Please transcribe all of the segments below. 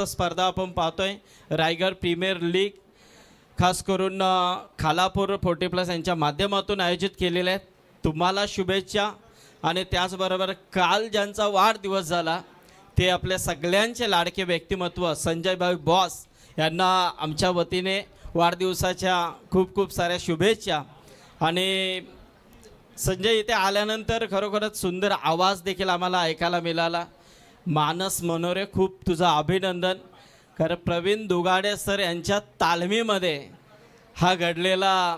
स्पर्धा आपण पाहतोय रायगड प्रीमियर लीग खास करून खालापूर 40+ यांच्या माध्यमातून आयोजित केलेले आहेत. तुम्हाला शुभेच्छा. आणि त्याचबरोबर काल ज्यांचा वाढदिवस झाला ते आपल्या सगळ्यांचे लाडके व्यक्तिमत्व संजय भाई बॉस यांना आमच्या वतीने वाढदिवसाच्या खूप खूप साऱ्या शुभेच्छा. आणि संजय इथे आल्यानंतर खरोखरच सुंदर आवाज देखील आम्हाला ऐकायला मिळाला. मानस मनोरे खूप तुझं अभिनंदन. कारण प्रवीण दुगाडे सर यांच्या तालमीमध्ये हा घडलेला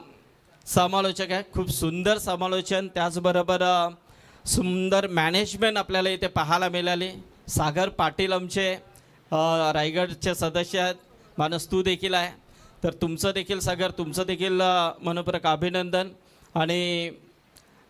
समालोचक आहे. खूप सुंदर समालोचन, त्याचबरोबर सुंदर मॅनेजमेंट आपल्याला इथे पाहायला मिळाली. सागर पाटील आमचे रायगडचे सदस्य आहेत. मानस तू देखील आहे, तर तुमचं देखील सागर तुमचं देखील मनपूर्वक अभिनंदन. आणि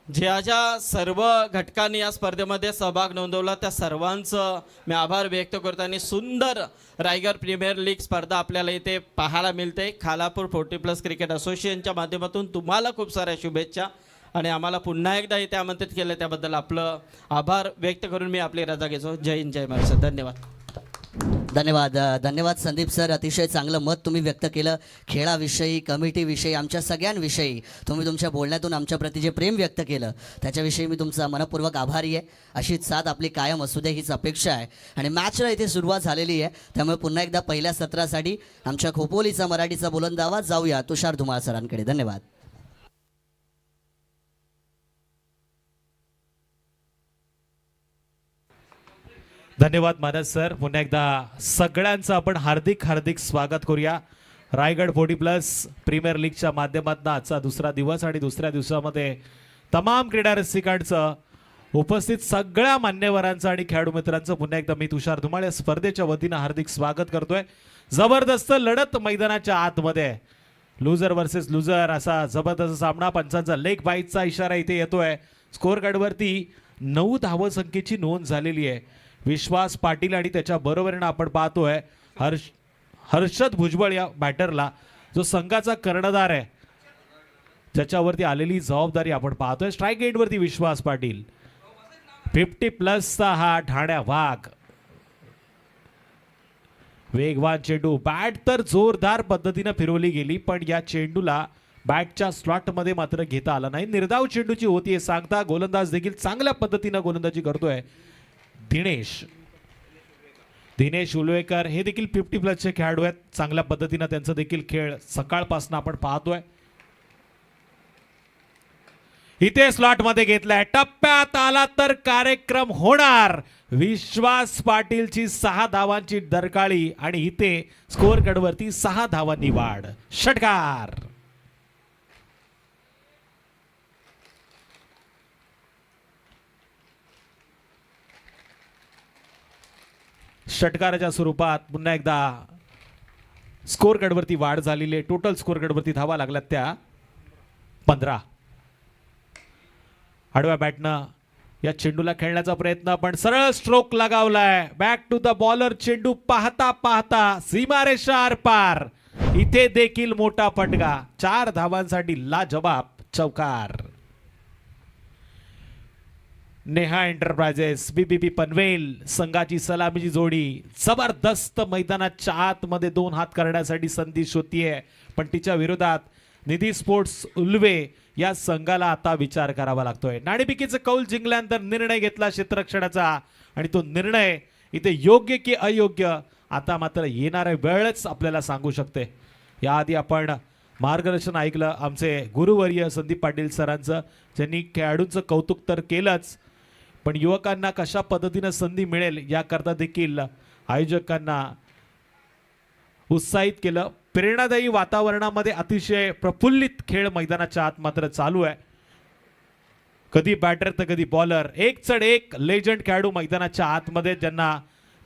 ज्या सर्व घटकांनी या स्पर्धेमध्ये सहभाग नोंदवला त्या सर्वांचं मी आभार व्यक्त करतो. आणि सुंदर रायगड प्रीमियर लीग स्पर्धा आपल्याला इथे पाहायला मिळते. खालापूर 40+ क्रिकेट असोसिएशनच्या माध्यमातून तुम्हाला खूप साऱ्या शुभेच्छा. आणि आम्हाला पुन्हा एकदा इथे आमंत्रित केलं त्याबद्दल आपलं आभार व्यक्त करून मी आपली रजा घेतो. जय हिंद जय महाराष्ट्र. धन्यवाद. धन्यवाद संदीप सर. अतिशय चांगलं मत तुम्ही व्यक्त केलं. खेळाविषयी, कमिटीविषयी, आमच्या सगळ्यांविषयी तुम्ही तुमच्या बोलण्यातून आमच्याप्रती जे प्रेम व्यक्त केलं त्याच्याविषयी मी तुमचा मनपूर्वक आभारी आहे. अशीच साथ आपली कायम असू दे हीच अपेक्षा आहे. आणि मॅचला इथे सुरुवात झालेली आहे, त्यामुळे पुन्हा एकदा पहिल्या सत्रासाठी आमच्या खोपोलीचा मराठीचा बुलंद आवाज जाऊया तुषार धुमाळ सरांकडे. धन्यवाद. धन्यवाद मानस सर. पुन्हा एकदा सगळ्यांचं आपण हार्दिक स्वागत करूया. रायगड 40+ प्रीमियर लीगच्या माध्यमातून आजचा दुसरा दिवस आणि दुसऱ्या दिवसामध्ये तमाम क्रीडा रसिकांचं उपस्थित सगळ्या मान्यवरांचं आणि खेळाडू मित्रांचं पुन्हा एकदा मी तुषार धुमाळ या स्पर्धेच्या वतीनं हार्दिक स्वागत करतोय. जबरदस्त लढत मैदानाच्या आतमध्ये, लुझर वर्सेस लुझर असा जबरदस्त सामना. पंचांचा लेग बाईटचा इशारा इथे येतोय. स्कोअर कार्डवरती 9 धावसंख्येची नोंद झालेली आहे. विश्वास पाटील आणि त्याच्या बरोबरीनं आपण पाहतोय हर्षद भुजबळ या बॅटरला, जो संघाचा कर्णधार आहे, ज्याच्यावरती आलेली जबाबदारी आपण पाहतोय. स्ट्राईक एंडवरती विश्वास पाटील. 50+ हा ठाण्या वाघ. वेगवान चेंडू, बॅट तर जोरदार पद्धतीनं फिरवली गेली, पण या चेंडूला बॅटच्या स्लॉटमध्ये मात्र घेता आला नाही. निर्धाव चेंडूची होतीये सांगता. गोलंदाज देखील चांगल्या पद्धतीनं गोलंदाजी करतोय दिनेश उलवेकर. हे देखील 50+ चे खेळाडू आहेत. चांगल्या पद्धतीनं त्यांचा देखील खेळ सकाळपासून आपण पाहतोय. इथे स्लॉट मध्ये घेतलाय. टप्प्यात आला तर कार्यक्रम होणार. विश्वास पाटीलची 6 धावांची डरकाळी आणि इथे स्कोअर कार्डवरती 6 धावांनी वाढ. षटकार. षटकाराच्या स्वरूपात पुन्हा एकदा स्कोअर कार्डवरती वाढ झालेली आहे. टोटल स्कोअर कार्डवरती धावा लागल्यात त्या 15. आडव्या बॅटनं या चेंडूला खेळण्याचा प्रयत्न, पण सरळ स्ट्रोक लगावलाय. Back to the bowler. चेंडू पाहता पाहता सीमारेषा आरपार. इथे देखील मोठा फटका. 4 धावांसाठी लाजवाब चौकार. नेहा एंटरप्राइजेस, बीबीपी पनवेल संघाची सलामीची जोडी. जबरदस्त मैदानाच्या आतमध्ये 2 हात करण्यासाठी संधी शोधतीये, पण तिच्या विरोधात निधी स्पोर्ट्स उल्वे या संघाला आता विचार करावा लागतोय. नाणेफेकीचं कौल जिंकल्यानंतर निर्णय घेतला क्षेत्ररक्षणाचा, आणि तो निर्णय इथे योग्य की अयोग्य आता मात्र येणाऱ्या वेळच आपल्याला सांगू शकते. याआधी आपण मार्गदर्शन ऐकलं आमचे गुरुवर्य संदीप पाटील सरांचं, ज्यांनी खेळाडूंचं कौतुक तर केलंच, पण युवकांना कशा पद्धतीने संधी मिळेल याकरता देखील आयोजकांना उत्साहित केलं. प्रेरणादायी वातावरणामध्ये अतिशय प्रफुल्लित खेळ मैदानाच्या आत मात्र चालू आहे. कधी बॅटर तर कधी बॉलर. एक चढ एक लेजंड खेळाडू मैदानाच्या आतमध्ये, ज्यांना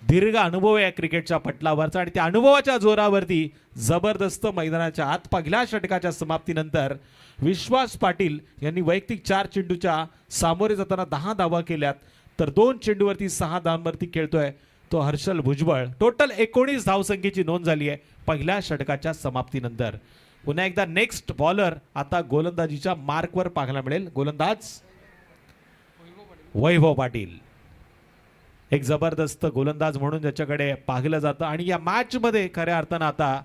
दीर्घ अनुभव आहे क्रिकेटच्या पटलावरचा, आणि त्या अनुभवाच्या जोरावरती जबरदस्त मैदानाच्या आत पहिल्या षटकाच्या समाप्तीनंतर विश्वास पाटील यांनी वैयक्तिक 4 चेंडूच्या सामोरे जाताना 10 धावा केल्यात, तर 2 चेंडूवरती 6 धावांवरती खेळतोय तो हर्षल भुजबळ. टोटल 19 धावसंख्येची नोंद झाली आहे पहिल्या षटकाच्या समाप्तीनंतर. पुन्हा एकदा नेक्स्ट बॉलर आता गोलंदाजीच्या मार्कवर पाहायला मिळेल. गोलंदाज वैभव पाटील. एक जबरदस्त गोलंदाज म्हणून ज्याच्याकडे पाहिलं जातं आणि या मॅच मध्ये खऱ्या अर्थानं आता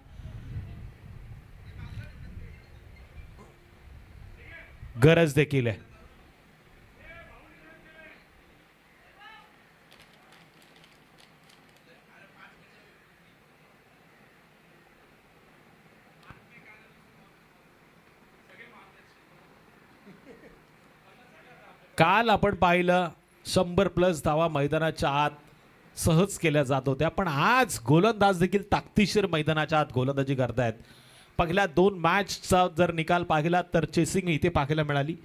गरज देखील आहे. काल आपण पाहिलं 100+ धावा मैदानाच्या आत सहज केल्या जात होत्या, पण आज गोलंदाज देखील ताकदीशीर मैदानाच्या आत गोलंदाजी करतायत. पहिल्या 2 मॅचचा जर निकाल पाहिला तर चेसिंग इथे पाहायला मिळाली,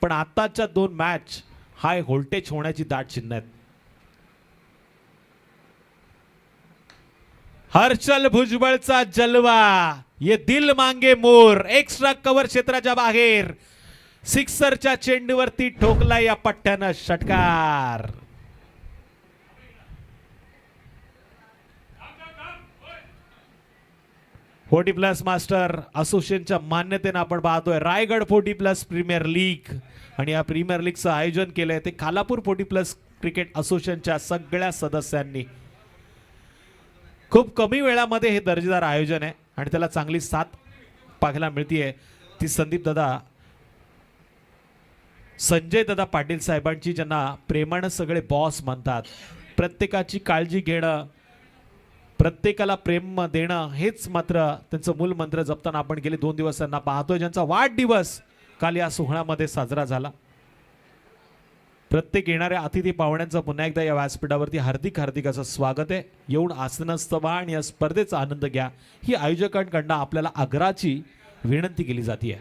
पण आताच्या 2 मॅच हाय व्होल्टेज होण्याची दाट चिन्ह आहेत. हर्षल भुजबळचा जलवा, ये दिल मांगे मोर, एक्स्ट्रा कव्हर क्षेत्राच्या बाहेर सिक्सरच्या चेंडूवरती ठोकला या पट्ट्यानं षटकार. +40 मास्टर असोसिएशनच्या मान्यतेनं आपण पाहतोय रायगड +40 प्रीमियर लीग, आणि या प्रीमियर लीगचं आयोजन केलंय ते खालापूर +40 क्रिकेट असोसिएशनच्या सगळ्या सदस्यांनी. खूप कमी वेळामध्ये हे दर्जेदार आयोजन आहे आणि त्याला चांगली साथ पाहायला मिळतीये. ती संदीप दादा, संजय दादा पाटील साहेबांची, ज्यांना प्रेमानं सगळे बॉस म्हणतात. प्रत्येकाची काळजी घेणं, प्रत्येकाला प्रेम देणं हेच मात्र त्यांचं मूल मंत्र जपताना आपण गेले 2 दिवस त्यांना पाहतोय, ज्यांचा वाढदिवस काल या सोहळ्यामध्ये साजरा झाला. प्रत्येक येणाऱ्या अतिथी पाहुण्यांचं पुन्हा एकदा या व्यासपीठावरती हार्दिक हार्दिक असं स्वागत आहे. येऊन आसनस्थ व्हा आणि या स्पर्धेचा आनंद घ्या, ही आयोजकांकडनं आपल्याला आग्रहाची विनंती केली जाते.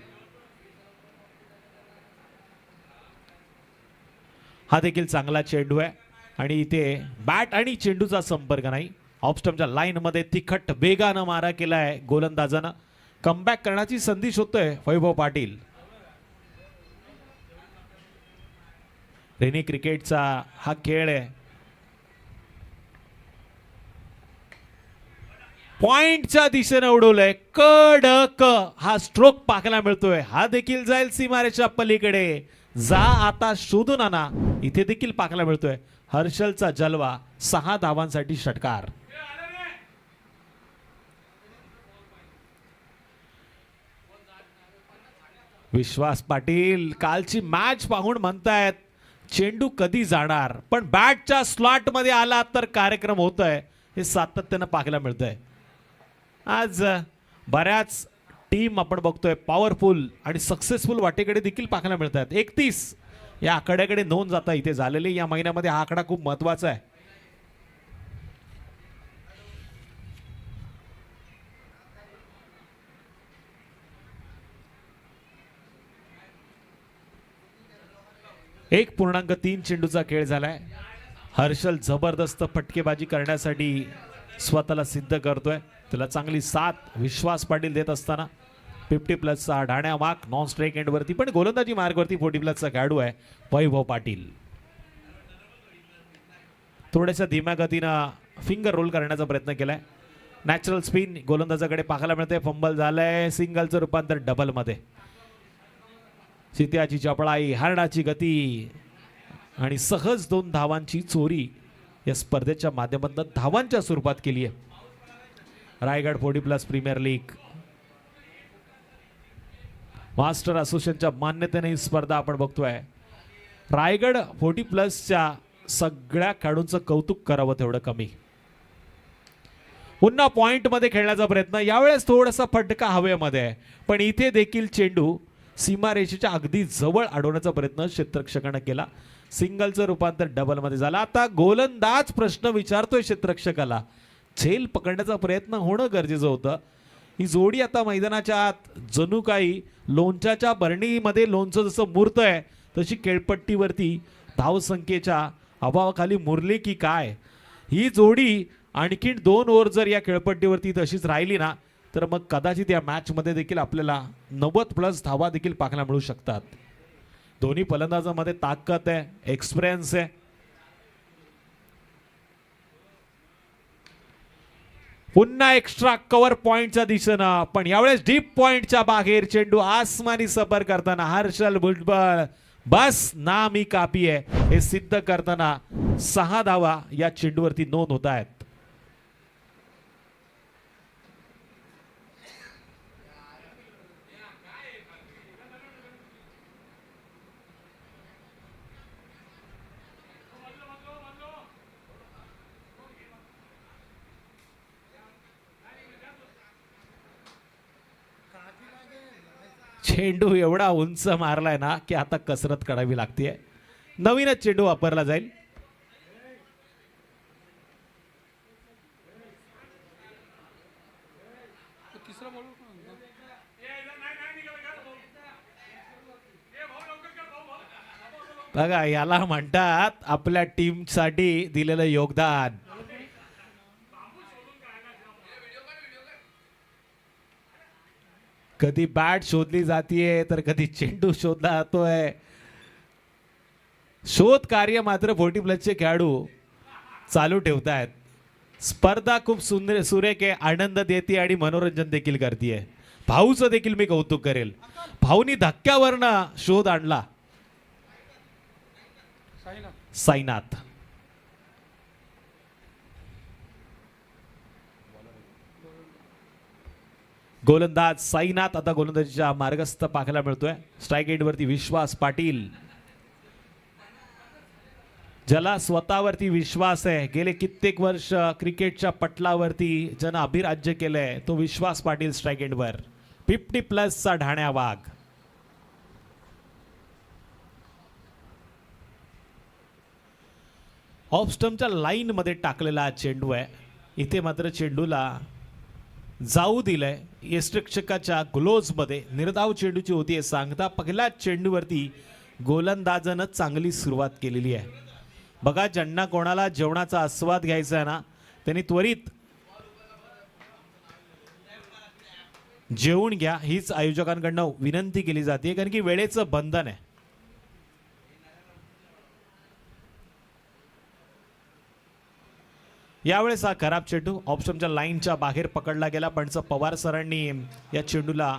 हा देखील चांगला चेंडू आहे आणि इथे बॅट आणि चेंडूचा संपर्क नाही. ऑफस्टमच्या लाईन मध्ये तिखट वेगानं मारा केलाय गोलंदाजानं. कमबॅक करण्याची संधी शोधतोय वैभव पाटील. रेनी क्रिकेटचा हा खेळ आहे. पॉइंटच्या दिशेने उडवलंय, कडक हा स्ट्रोक पाहायला मिळतोय. हा देखील जाईल सीमारेच्या पलीकडे. जा आता शोधून आणा, इथे देखील पाहायला मिळतोय. हर्षलचा जलवा, 6 धावांसाठी षटकार. विश्वास पाटील कालची मॅच पाहून म्हणतायत चेंडू कधी जाणार, पण बॅटच्या स्लॉट मध्ये आला तर कार्यक्रम होतोय, हे सातत्यानं पाहायला मिळतंय. आज बऱ्याच टीम आपण बघतोय पॉवरफुल आणि सक्सेसफुल वाटेकडे देखील पाहायला मिळतात. 31 या आकड्याकडे नोंद जाता इथे झालेली. या महिन्यामध्ये हा आकडा खूप महत्वाचा आहे. .3 चेंडूचा खेळ झालाय. हर्षल जबरदस्त फटकेबाजी करण्यासाठी स्वतःला सिद्ध करतोय. त्याला चांगली साथ विश्वास पाटील देत असताना 50+चा ढाण्या मार्क नॉन स्ट्राईक एंड वरती, पण गोलंदाजी मार्गवरती 40+चा खेळाडू आहे वैभव पाटील. थोड्याशा धीम्या गतीनं फिंगर रोल करण्याचा प्रयत्न केलाय. नॅचरल स्पिन गोलंदाजाकडे पाहायला मिळते. फंबल झालंय, सिंगलचं रूपांतर डबल मध्ये. चित्याची चपळाई, हरणाची गती आणि सहज 2 धावांची चोरी या स्पर्धेच्या माध्यमातून धावांच्या स्वरूपात केली आहे. रायगड +40 प्रीमियर लीग मास्टर असोसिएशनच्या मान्यतेने ही स्पर्धा आपण बघतोय. रायगड +40च्या सगळ्या खेळाडूंचं कौतुक करावं तेवढं कमी. पुन्हा पॉइंट मध्ये खेळण्याचा प्रयत्न, यावेळेस थोडासा फटका हवेमध्ये आहे, पण इथे देखील चेंडू सीमारेषेच्या अगदी जवळ अडवण्याचा प्रयत्न क्षेत्ररक्षकाने केला. सिंगलचं रूपांतर डबल मध्ये झालं. आता गोलंदाज प्रश्न विचारतोय क्षेत्ररक्षकाला, झेल पकडण्याचा प्रयत्न होणं गरजेचं होतं. ही जोडी आता मैदानाच्या आत जणू काही लोणच्याच्या बरणीमध्ये लोणचं जसं मुरतंय तशी खेळपट्टीवरती धावसंख्येच्या अभावाखाली मुरली की काय. ही जोडी आणखीन 2 ओव्हर जर या खेळपट्टीवरती तशीच राहिली ना तर मग कदाचित या मॅच मध्ये देखील आपल्याला 90+ धावा देखील पाहायला मिळू शकतात. दोन्ही फलंदाजांमध्ये ताकद आहे, एक्सपिरियन्स आहे. पुन्हा एक्स्ट्रा कव्हर पॉइंटच्या दिशेनं, पण यावेळेस डीप पॉइंटच्या बाहेर चेंडू आसमानी सफर करताना हर्षल भुजबळ बस ना मी कापी आहे हे सिद्ध करताना 6 धावा या चेंडूवरती नोंद होत आहेत. चेंडू एवढा उंच मारलाय ना की आता कसरत करावी लागते. नवीनच चेंडू वापरला जाईल. बघा याला म्हणतात आपल्या टीमसाठी दिलेलं योगदान. कधी बॅट शोधली जातीये तर कधी चेंडू शोधला जातोय. शोध कार्य मात्र 40 प्लसचे खेळाडू चालू ठेवतायत. स्पर्धा खूप सुंदर सुरेख आहे, आनंद देते आणि मनोरंजन देखील करते. भाऊचं देखील मी कौतुक करेल. भाऊनी धक्क्यावरनं शोध आणला. साईनाथ गोलंदाज साईनाथ आता गोलंदाजीच्या मार्गस्थ पाहायला मिळतोय. स्ट्राईक एंड वरती विश्वास पाटील, ज्याला स्वतःवरती विश्वास आहे. गेले कित्येक वर्ष क्रिकेटच्या पटलावरती ज्यानं अभिराज्य केलंय तो विश्वास पाटील स्ट्राईक एंड वर. 50 प्लसचा ढाण्या वाघ. ऑफ स्टंपच्या लाईन मध्ये टाकलेला चेंडू आहे. इथे मात्र चेंडूला जाऊ दिलंय. यष्टिरक्षकाच्या ग्लोव्ज मध्ये निर्धाव चेंडूची होती सांगता पहिल्याच चेंडूवरती गोलंदाजानं चांगली सुरुवात केलेली आहे. बघा ज्यांना कोणाला जेवणाचा आस्वाद घ्यायचा आहे ना त्यांनी त्वरित जेवून घ्या हीच आयोजकांकडनं विनंती केली जाते, कारण की वेळेचं बंधन आहे. यावेळेस हा खराब चेंडू ऑप्शनच्या लाईनच्या बाहेर पकडला गेला. पण पवार सरांनी या चेंडूला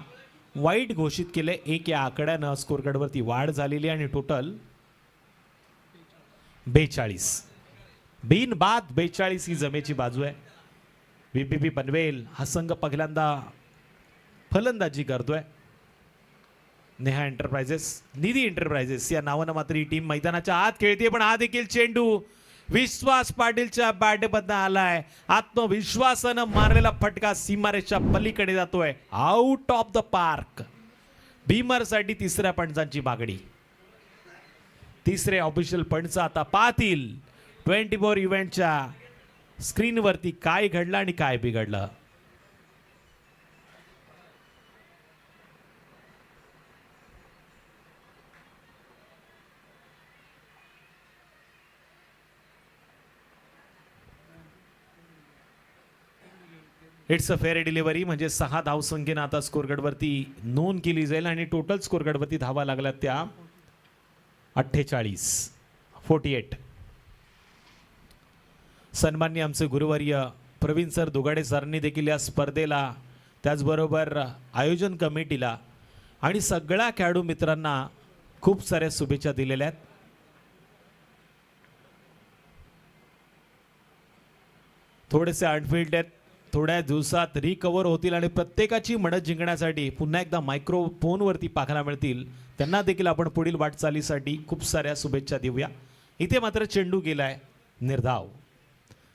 वाईट घोषित केले. 1 या आकड्यानं स्कोरकार्डवरती वाढ झालेली आणि टोटल 42. बिनबाद 42 ही जमेची बाजू आहे. VPP पनवेल हा संघ पहिल्यांदा फलंदाजी करतोय. नेहा एंटरप्राइजेस, निधी एंटरप्राइजेस या नावानं मात्र ही टीम मैदानाच्या आत खेळते. पण हा देखील चेंडू विश्वास पाटीलच्या बॅटमधनं आलाय. आत्मविश्वासानं मारलेला फटका सीमारेषा पलीकडे जातोय. Out of the park. भीमरसाठी तिसऱ्या पंचांची मागणी. तिसरे ऑफिशियल पंच आता पाहतील 24 इव्हेंटच्या स्क्रीनवरती काय घडलं आणि काय बिघडलं. इट्स अ फेअर डिलिव्हरी म्हणजे 6 धावसंख्येनं आता स्कोरकार्डवरती नोंद केली जाईल आणि टोटल स्कोरकार्डवरती धावा लागल्या त्या 48. सन्माननीय आमचे गुरुवर्य प्रवीण सर दुगाडे सरांनी देखील या स्पर्धेला, त्याचबरोबर आयोजन कमिटीला आणि सगळ्या खेळाडू मित्रांना खूप साऱ्या शुभेच्छा दिलेल्या आहेत. थोडेसे अनफिल्ड आहेत, थोड्या दिवसात रिकवर होतील आणि प्रत्येकाची मनं जिंकण्यासाठी पुन्हा एकदा मायक्रोफोनवरती पाहायला मिळतील. त्यांना देखील आपण पुढील वाटचालीसाठी खूप साऱ्या शुभेच्छा देऊया. इथे मात्र चेंडू गेलाय निर्धाव.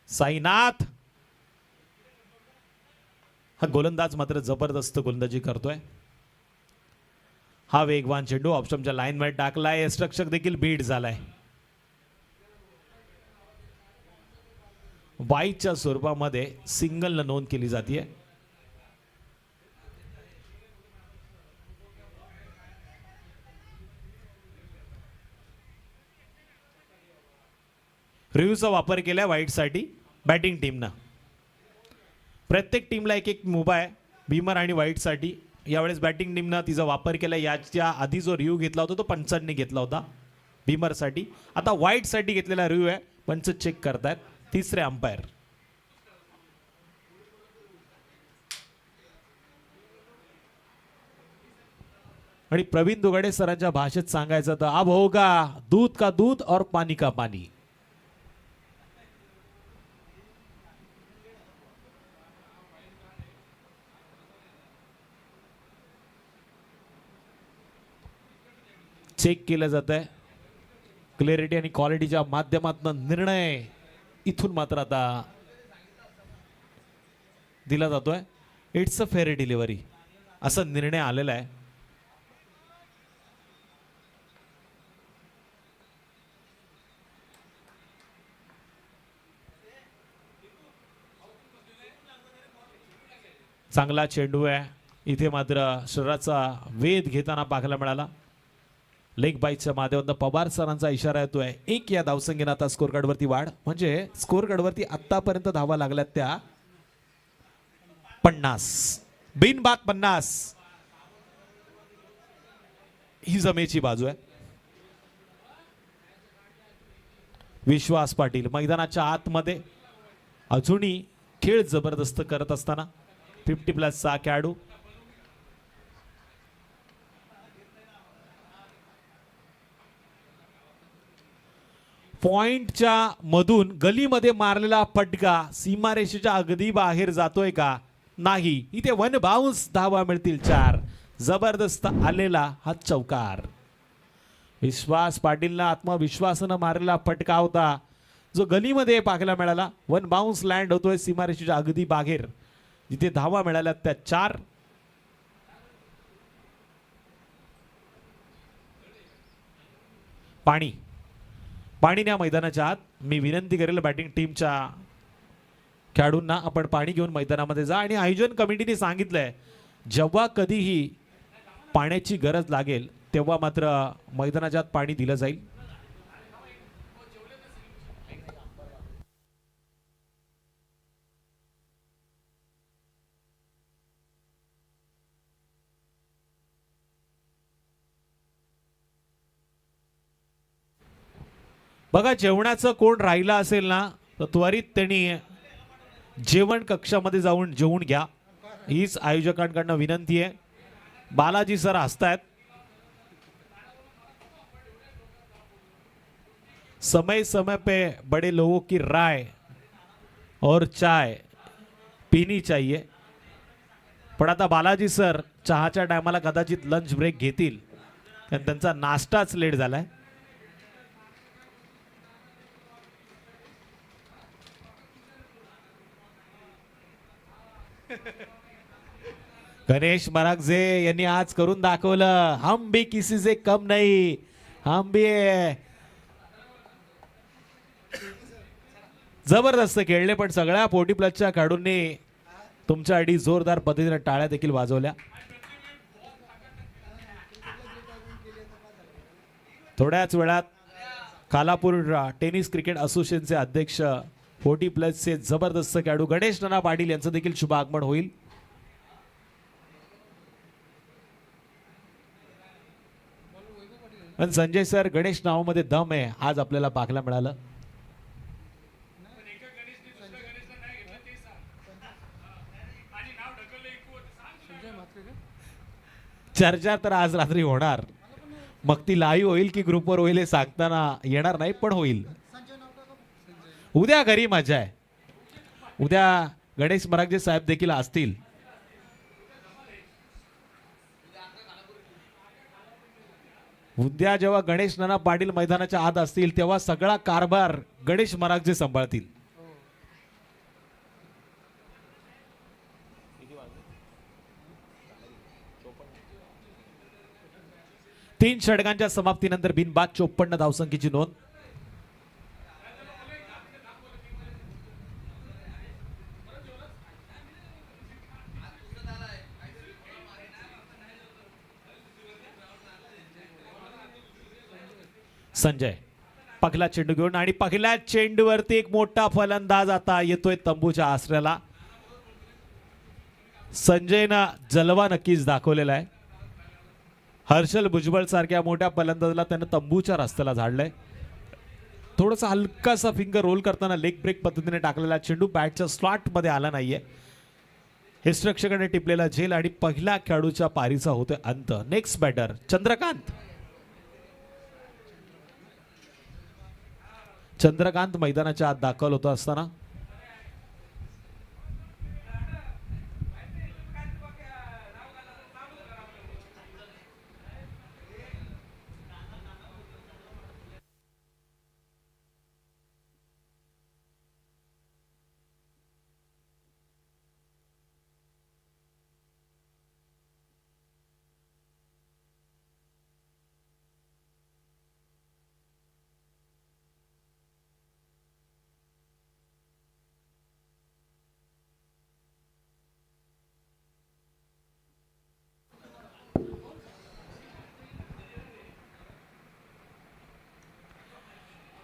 साईनाथ हा गोलंदाज मात्र जबरदस्त गोलंदाजी करतोय. हा वेगवान चेंडू ऑप्शनच्या लाईन मध्ये टाकलाय. यष्टिरक्षक देखील बीट झालाय. वाईच्या स्वरूपामध्ये सिंगलनं नोंद केली जाते. रिव्ह्यूचा वापर केला वाईटसाठी बॅटिंग टीमनं. प्रत्येक टीमला एक एक मुभा आहे भीमर आणि वाईटसाठी. यावेळेस बॅटिंग टीमनं तिचा वापर केला. याच्या आधी जो रिव्ह्यू घेतला होता तो पंचांनी घेतला होता भीमरसाठी. आता वाईटसाठी घेतलेला रिव्ह्यू आहे, पंच चेक करतायत. तिसरे अंपायर आणि प्रवीण दुगाडे सरांच्या भाषेत सांगायचं तर अब होगा दूध का दूध और पानी का पानी. चेक केलं जात आहे क्लॅरिटी आणि क्वालिटीच्या माध्यमातून निर्णय इथून मात्र आता दिला जातोय. इट्स अ फेअर डिलिव्हरी असा निर्णय आलेला आहे. चांगला चेंडू आहे. इथे मात्र शरीराचा वेध घेताना पाहायला मिळाला. लेग बाईकच्या माध्यमातून पवार सरांचा इशारा येतोय. एक या धावसंख्येनं आता स्कोर कार्डवरती वाढ, म्हणजे स्कोर कार्डवरती आतापर्यंत धावा लागल्यात त्या 50. बिनबाद 50 ही जमेची बाजू आहे. विश्वास पाटील मैदानाच्या आतमध्ये अजूनही खेळ जबरदस्त करत असताना 50+ खेळाडू. पॉइंटच्या मधून गलीमध्ये मारलेला फटका सीमारेषेच्या अगदी बाहेर जातोय का? नाही. इथे वन बाउन्स धावा मिळतील 4. जबरदस्त आलेला हा चौकार. विश्वास पाटीलला आत्मविश्वासानं मारलेला फटका होता जो गलीमध्ये पाहायला मिळाला. वन बाउन्स लँड होतोय सीमारेषेच्या अगदी बाहेर. जिथे धावा मिळाल्या त्या 4. पाणी न्या मैदानाच्या आत. मी विनंती करेल बॅटिंग टीमच्या खेळाडूंना आपण पाणी घेऊन मैदानामध्ये जा. आणि आयोजन कमिटीने सांगितलंय जेव्हा कधीही पाण्याची गरज लागेल तेव्हा मात्र मैदानाच्या आत पाणी दिलं जाईल. बघा जेवणाचं कोण राहिला असेल ना तर त्वरित त्यांनी जेवण कक्षामध्ये जाऊन जेवून घ्या. हीच आयोजकांकडनं विनंती आहे. बालाजी सर हसतायत. समय समय पे बड़े लोगों की राय और चाय पीनी चाहिए. पण आता बालाजी सर चहाच्या टायमाला कदाचित लंच ब्रेक घेतील कारण त्यांचा नाश्ताच लेट झालाय. गणेश मरागजे यांनी आज करून दाखवलं. हम भी किसी से कम नहीं. हम भी जबरदस्त खेळले. पण सगळ्या 40+ खेळाडूंनी तुमच्या आधी जोरदार पद्धतीने टाळ्या देखील वाजवल्या. थोड्याच वेळात खालापूर टेनिस क्रिकेट असोसिएशनचे अध्यक्ष 40+ चे जबरदस्त खेळाडू गणेश नाना पाटील यांचं देखील शुभ आगमन होईल. पण संजय सर गणेश नावामध्ये दम आहे आज आपल्याला पाहायला मिळालं. चर्चा तर आज रात्री होणार. मग ती लाईव्ह होईल की ग्रुपवर होईल हे सांगताना येणार नाही पण होईल. उद्या घरी मजा आहे. उद्या गणेश मरागजे साहेब देखील असतील. उद्या जेव्हा गणेश नाना पाटील मैदानाच्या आत असतील तेव्हा सगळा कारभार गणेश मरागजे सांभाळतील. तीन षटकांच्या समाप्तीनंतर बिनबाद 54 धावसंख्येची नोंद. संजय पहिला चेंडू घेऊन आणि पहिल्या चेंडूवरती एक मोठा फलंदाज आता येतोय तंबूच्या आसऱ्याला. संजयनं जलवा नक्कीच दाखवलेला आहे. हर्षल भुजबळ सारख्या मोठ्या फलंदाजाला त्यानं तंबूच्या रस्त्याला झाडलंय. थोडासा हलकासा फिंगर रोल करताना लेग ब्रेक पद्धतीने टाकलेला चेंडू बॅटच्या स्लॉट मध्ये आला नाहीये. हिस्ट्रक्षकाने टिपलेला झेल आणि पहिल्या खेळाडूच्या पारीचा होतोय अंत. Next batter Chandrakant. चंद्रकांत मैदानाच्या आत दाखल होत असताना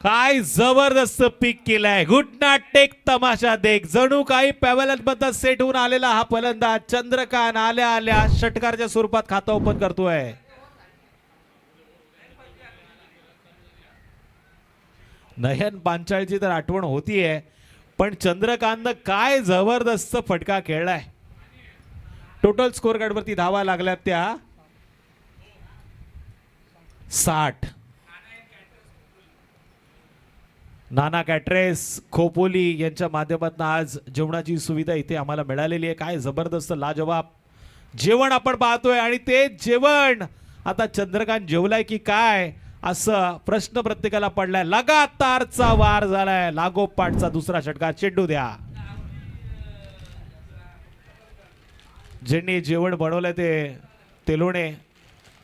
काय जबरदस्त पिक केलाय. घुटनाट टेक तमाशा देख. जणू काही पॅव्हलन मध्ये सेट होऊन आलेला हा फलंदाज चंद्रकांत आल्या आल्या षटकारच्या स्वरूपात खातं ओपन करतोय. नयन पांचाळची तर आठवण होतीये, पण चंद्रकांत काय जबरदस्त फटका खेळलाय. टोटल स्कोर कार्ड वरती धावा लागल्यात त्या 60. नाना कॅटरेस खोपोली यांच्या माध्यमातून आज जेवणाची सुविधा इथे आम्हाला मिळालेली आहे. काय जबरदस्त लाजवाब जेवण आपण पाहतोय आणि ते जेवण आता चंद्रकांत जेवलाय की काय असं प्रश्न प्रत्येकाला पडलाय. लगातारचा वार झालाय. लागोपाठचा दुसरा षटकार. चेंडू द्या. ज्यांनी जेवण बनवलंय ते तेलोणे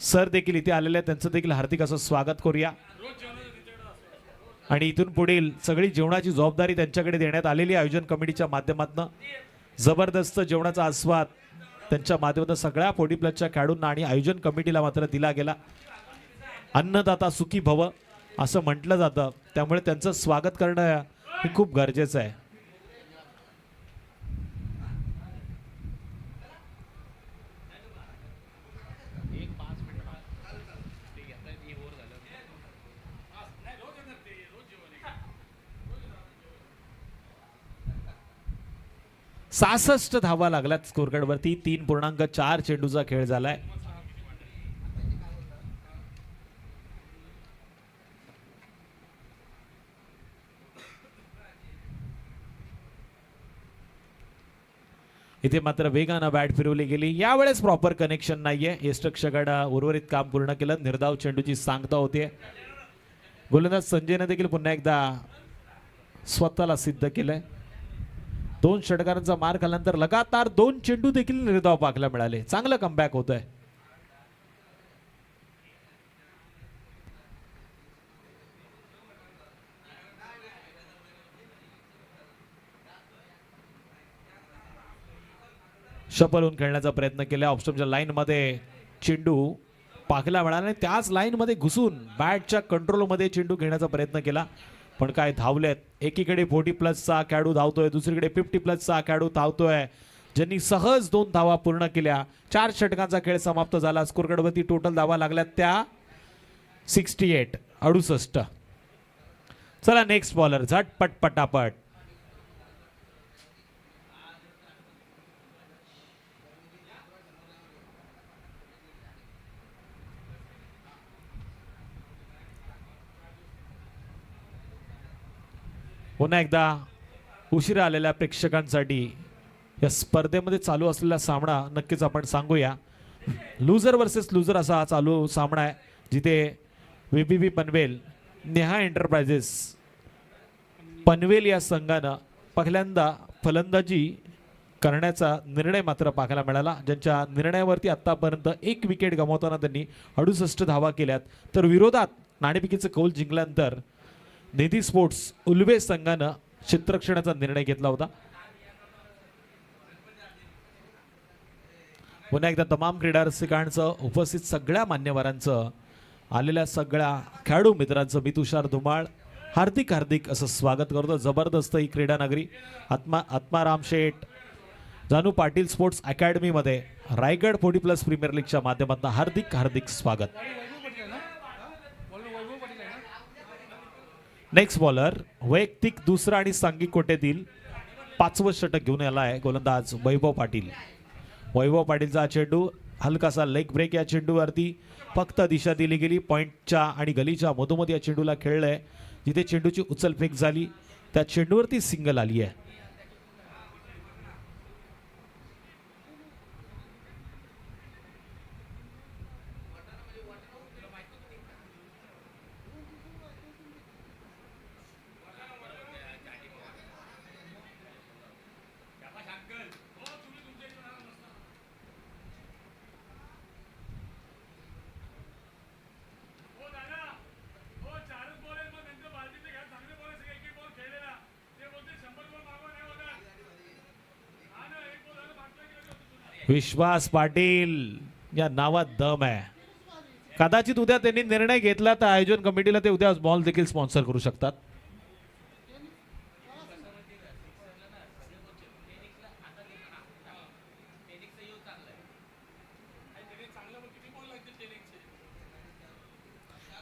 सर देखील इथे आलेले आहेत. त्यांचं देखील हार्दिक असं स्वागत करूया. आणि इथून पुढील सगळी जेवणाची जबाबदारी त्यांच्याकडे देण्यात आलेली आयोजन कमिटीच्या माध्यमातून. जबरदस्त जेवणाचा आस्वाद त्यांच्या माध्यमातून सगळ्या 40 प्लसच्या खेळाडूंना आणि आयोजन कमिटीला मात्र दिला गेला. अन्नदाता सुखी भव असं म्हटलं जातं, त्यामुळे त्यांचं स्वागत करणं हे खूप गरजेचं आहे. सहासष्ट धावा लागल्यात स्कोरकार्ड वरती. 3.4 चेंडूचा खेळ झालाय. इथे मात्र वेगानं बॅट फिरवली गेली. यावेळेस प्रॉपर कनेक्शन नाहीये. यष्टरक्षकानं उर्वरित काम पूर्ण केलं. निर्धाव चेंडूची सांगता होते. गोलंदाज संजयने देखील पुन्हा एकदा स्वतःला सिद्ध केलंय. 2 षटकारांचा मार खाल्यानंतर लगातार 2 चेंडू देखील निर्धाव पाहायला मिळाले. चांगलं कमबॅक होत आहे. शपलून खेळण्याचा प्रयत्न केला. ऑप्शनच्या लाईन मध्ये चेंडू पाहायला मिळाला. त्याच लाईन मध्ये घुसून बॅटच्या कंट्रोल मध्ये चेंडू घेण्याचा प्रयत्न केला, पण काय धावलेत. एकीकडे 40 प्लसचा खेळाडू धावतोय, दुसरीकडे 50 प्लसचा खेळाडू धावतोय, ज्यांनी सहज 2 धावा पूर्ण केल्या. 4 षटकांचा खेळ समाप्त झाला. स्कोरकार्डवरती टोटल धावा लागल्यात त्या 68. चला नेक्स्ट बॉलर झटपट पटापट. पुन्हा एकदा उशिरा आलेल्या प्रेक्षकांसाठी या स्पर्धेमध्ये चालू असलेला सामना नक्कीच आपण सांगूया. लुझर वर्सेस लुझर असा हा चालू सामना आहे, जिथे VBB पनवेल नेहा एंटरप्राइजेस पनवेल या संघानं पहिल्यांदा फलंदाजी करण्याचा निर्णय मात्र पाहायला मिळाला, ज्यांच्या निर्णयावरती आतापर्यंत 1 विकेट गमावताना त्यांनी 68 धावा केल्यात. तर विरोधात नाणेफेकीचं कौल जिंकल्यानंतर निधी स्पोर्ट्स उल्वे संघानं क्षेत्ररक्षणाचा निर्णय घेतला होता. पुन्हा एकदा तमाम क्रीडा रसिकांचं, उपस्थित सगळ्या मान्यवरांचं, आलेल्या सगळ्या खेळाडू मित्रांचं मी तुषार धुमाळ हार्दिक हार्दिक असं स्वागत करतो. जबरदस्त ही क्रीडा नगरी आत्माराम शेठ जानू पाटील स्पोर्ट्स अकॅडमीमध्ये रायगड 40 प्लस प्रीमियर लीगच्या माध्यमातून हार्दिक हार्दिक स्वागत. नेक्स्ट बॉलर वैयक्तिक दुसरा आणि सांघिक कोट्यातील 5वं षटक घेऊन आला आहे गोलंदाज वैभव पाटील. वैभव पाटीलचा चेंडू हलकासा लेग ब्रेक या चेंडूवरती फक्त दिशा दिली गेली. पॉईंटच्या आणि गलीच्या मधोमध या चेंडूला खेळलंय. जिथे चेंडूची उचलफेक झाली त्या चेंडूवरती सिंगल आली आहे. विश्वास पाटील या नावात दम आहे. कदाचित उद्या त्यांनी निर्णय घेतला तर आयोजन कमिटीला ते उद्या बॉल देखील स्पॉन्सर करू शकतात.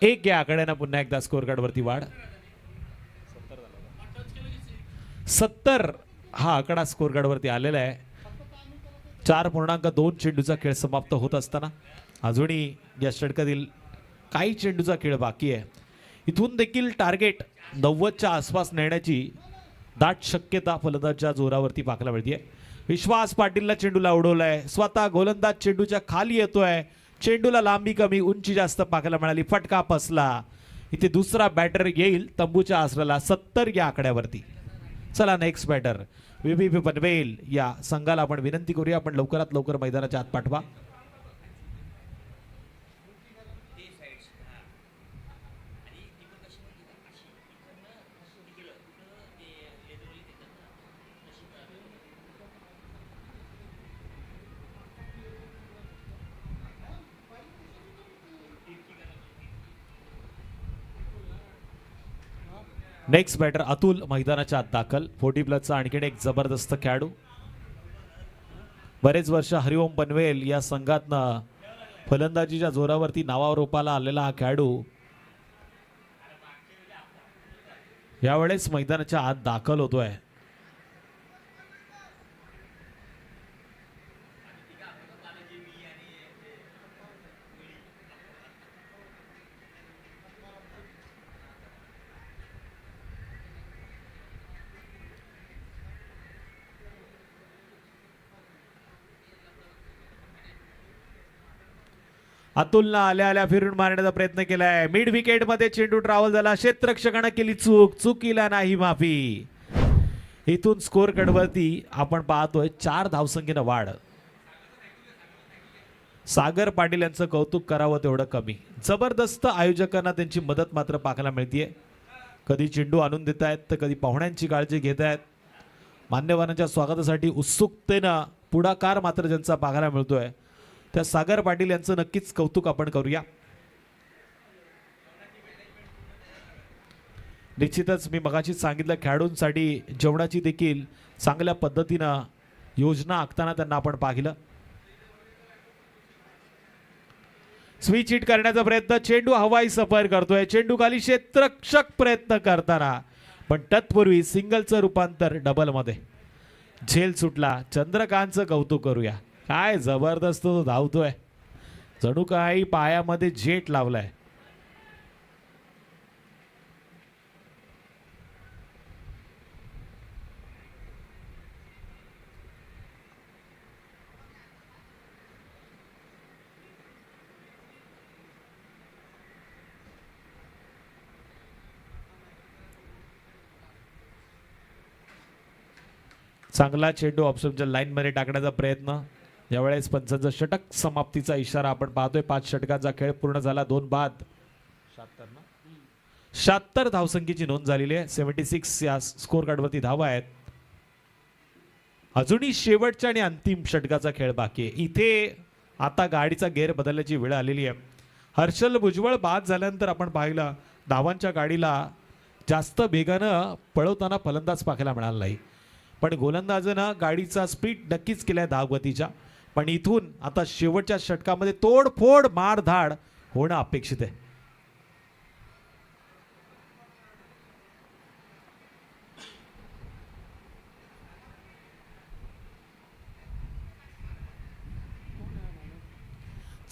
एक या आकड्यानं पुन्हा एकदा स्कोर कार्ड वरती वाढ. 70 हा आकडा स्कोर कार्ड वरती आलेला आहे. 4.2 चेंडूचा खेळ समाप्त होत असताना अजूनही या षटकातील काही चेंडूचा खेळ बाकी आहे. इथून देखील टार्गेट 90च्या आसपास नेण्याची दाट शक्यता फलंदाजच्या जोरावरती पाहायला मिळते. विश्वास पाटीलला चेंडूला उडवलाय. स्वतः गोलंदाज चेंडूच्या खाली येतोय. चेंडूला लांबी कमी उंची जास्त पाहायला मिळाली. फटका फसला. इथे दुसरा बॅटर येईल तंबूच्या आसराला 70 या आकड्यावरती. चला नेक्स्ट बॅटर VVP पनवेल या संघाला आपण विनंती करूया आपण लवकरात लवकर मैदानाच्या आत पाठवा. नेक्स्ट बॅटर अतुल मैदानाच्या आत दाखल. 40+ आणखीन एक जबरदस्त खेळाडू. बरेच वर्ष हरिओम पनवेल या संघातनं फलंदाजीच्या जोरावरती नावारूपाला आलेला हा खेळाडू यावेळेस मैदानाच्या आत दाखल होतोय. अतुलनं आल्या आल्या फिरून मारण्याचा प्रयत्न केलाय. मिड विकेट मध्ये चेंडू ट्रॅव्हल झाला. क्षेत्ररक्षकानं केली चुकीला नाही माफी. इथून स्कोर कडवरती आपण पाहतोय 4 धावसंख्येनं वाढ. सागर पाटील यांचं कौतुक करावं तेवढं कमी. जबरदस्त आयोजकांना त्यांची मदत मात्र पाहायला मिळतीये. कधी चेंडू आणून देत आहेत तर कधी पाहुण्यांची काळजी घेत आहेत. मान्यवरांच्या स्वागतासाठी उत्सुकतेनं पुढाकार मात्र ज्यांचा पाहायला मिळतोय त्या सागर पाटील यांचं नक्कीच कौतुक आपण करूया. निश्चितच मी मगाशीच सांगितलं खेळाडूंसाठी जेवणाची देखील चांगल्या पद्धतीनं योजना आखताना त्यांना आपण पाहिलं. स्विच हिट करण्याचा प्रयत्न. चेंडू हवाई सफर करतोय. चेंडू खाली क्षेत्ररक्षक प्रयत्न करताना पण तत्पूर्वी सिंगलचं रूपांतर डबल मध्ये. झेल सुटला. चंद्रकांतचं कौतुक करूया. काय जबरदस्त तो धावतोय. जणू काही पायामध्ये जेट लावलाय. चांगला चेंडू ऑप्शनच्या लाईन मध्ये टाकण्याचा प्रयत्न. यावेळेस पंचांचा षटक समाप्तीचा इशारा आपण पाहतोय. 5 षटकांचा खेळ पूर्ण झाला. 2 बाद 76 धावसंख्येची नोंद झालेली आहे. 76 या स्कोर कार्डवरती धावा आहेत. अजूनही शेवटच्या आणि अंतिम षटकाचा खेळ बाकी आहे. इथे आता गाडीचा गेअर बदलण्याची वेळ आलेली आहे. हर्षल भुजबळ बाद झाल्यानंतर आपण पाहिलं धावांच्या गाडीला जास्त वेगानं पळवताना फलंदाज पाहायला मिळाला नाही. पण गोलंदाजानं गाडीचा स्पीड नक्कीच केलाय धावगतीच्या. पण इथून आता शेवटच्या षटकामध्ये तोडफोड मारधाड होणं अपेक्षित आहे.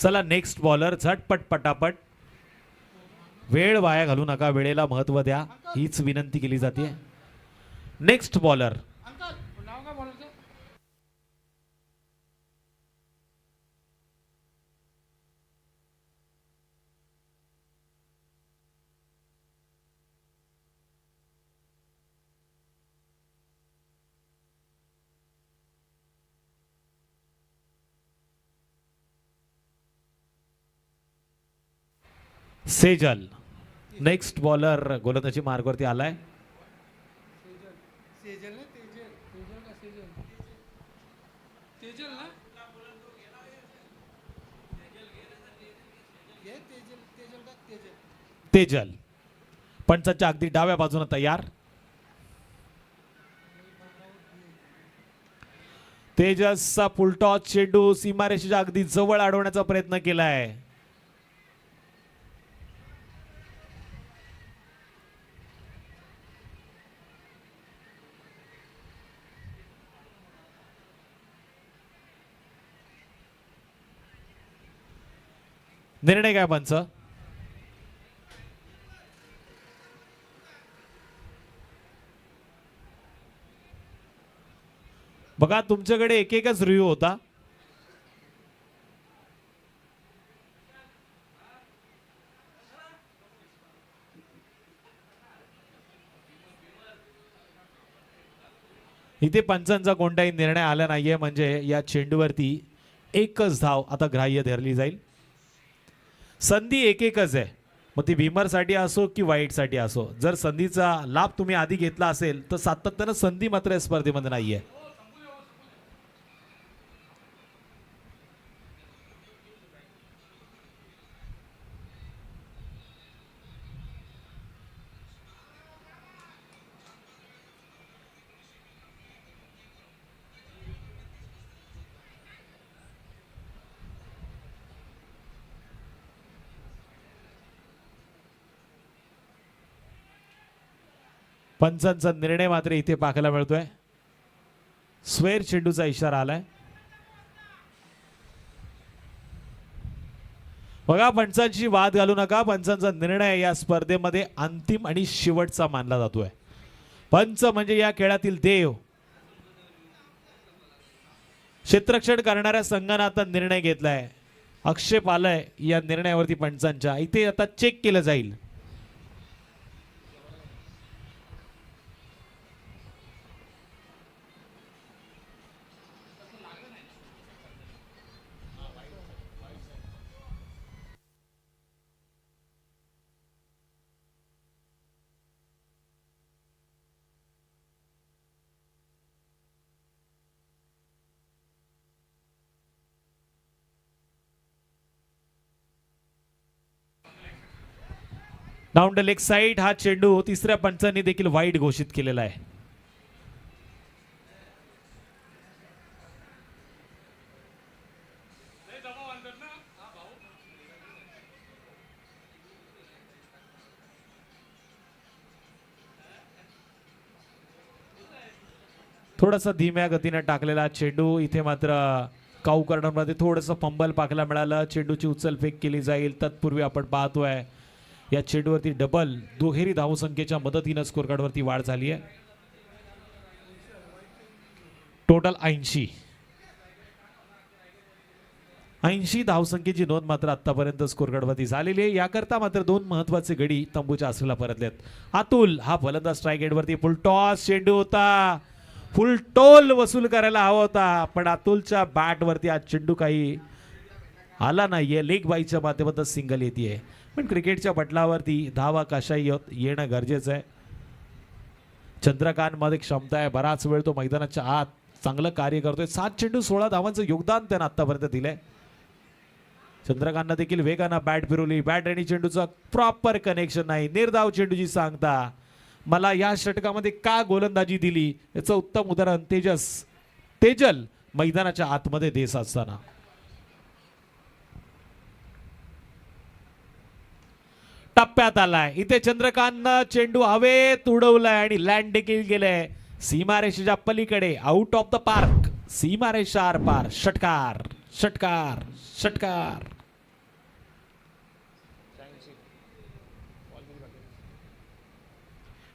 चला नेक्स्ट बॉलर झटपट पटापट, वेळ वाया घालू नका, वेळेला महत्व द्या हीच विनंती केली जाते. Next bowler Sejal. Next bowler गोलंदाजी मार्गावरती आलाय. तेजल पंचाच्या अगदी डाव्या बाजूने तयार. तेजसचा फुलटॉस चेंडू सीमारेषेच्या अगदी जवळ अडवण्याचा प्रयत्न केलाय. निर्णय काय पंच? बघा तुमच्याकडे एक एकच रिव्ह्यू होता. इथे पंचांचा कोणताही निर्णय आला नाहीये, म्हणजे या चेंडूवरती एकच धाव आता ग्राह्य धरली जाईल. संधी एक एकच आहे, मग ती भीमरसाठी असो की वाईटसाठी असो. जर संधीचा लाभ तुम्ही आधी घेतला असेल तर सातत्यानं संधी मात्र या स्पर्धेमध्ये नाहीये. पंचांचा निर्णय मात्र इथे पाहायला मिळतोय. स्वेर चेंडूचा इशारा आलाय. बघा पंचांशी वाद घालू नका. पंचांचा निर्णय या स्पर्धेमध्ये अंतिम आणि शेवटचा मानला जातोय. पंच म्हणजे या खेळातील देव. क्षेत्ररक्षण करणाऱ्या संघाने आता निर्णय घेतलाय. आक्षेप आलाय या निर्णयावरती पंचांच्या. इथे आता चेक केलं जाईल. डाऊन द लेग साइड हा चेंडू तिसऱ्या पंचांनी देखील वाईड घोषित केलेला आहे. थोडासा धीम्या गतीने टाकलेला चेंडू. इथे मात्र काऊ कर्णरमध्ये थोडंसं फंबल पाहायला मिळालं. चेंडूची उचलफेक केली जाईल. तत्पूर्वी आपण पाहतोय या चेंडूवरती डबल दुहेरी धावसंख्येच्या मदतीने स्कोर कार्डवरती वाढ झाली आहे. टोटल 80 धावसंख्येची नोंद मात्र आतापर्यंत स्कोर कार्डवरती झालेली आहे. याकरता मात्र दोन महत्वाचे गडी तंबूच्या आसरेला परतलेत. अतुल हा फलंदाज स्ट्राईक एंडवरती फुल टॉस चेंडू होता. फुल टोल वसूल करायला हवा होता, पण अतुलच्या बॅटवरती आज चेंडू काही आला नाहीये. लेग बाईच्या माध्यमातून सिंगल येते, पण क्रिकेटच्या पटलावरती धावा कशाही येणं गरजेचं आहे. चंद्रकांत मध्ये क्षमता आहे. बराच वेळ तो मैदानाच्या आत चांगलं कार्य करतोय. 7 चेंडू 16 धावांचं योगदान त्यानं आतापर्यंत दिलंय. चंद्रकांतनं देखील वेगानं बॅट फिरवली. बॅट आणि चेंडूचं प्रॉपर कनेक्शन नाही. निर्धाव चेंडूची सांगता. मला या षटकामध्ये का गोलंदाजी दिली याचं उत्तम उदाहरण तेजल मैदानाच्या आतमध्ये देत असताना. टप्प्यात आलाय. इथे चंद्रकांतनं चेंडू हवेत उडवलाय आणि लँड देखील गेलाय सीमारेषेच्या पलीकडे. Out of the park. सीमारेषा आर पार. षटकार षटकार षटकार.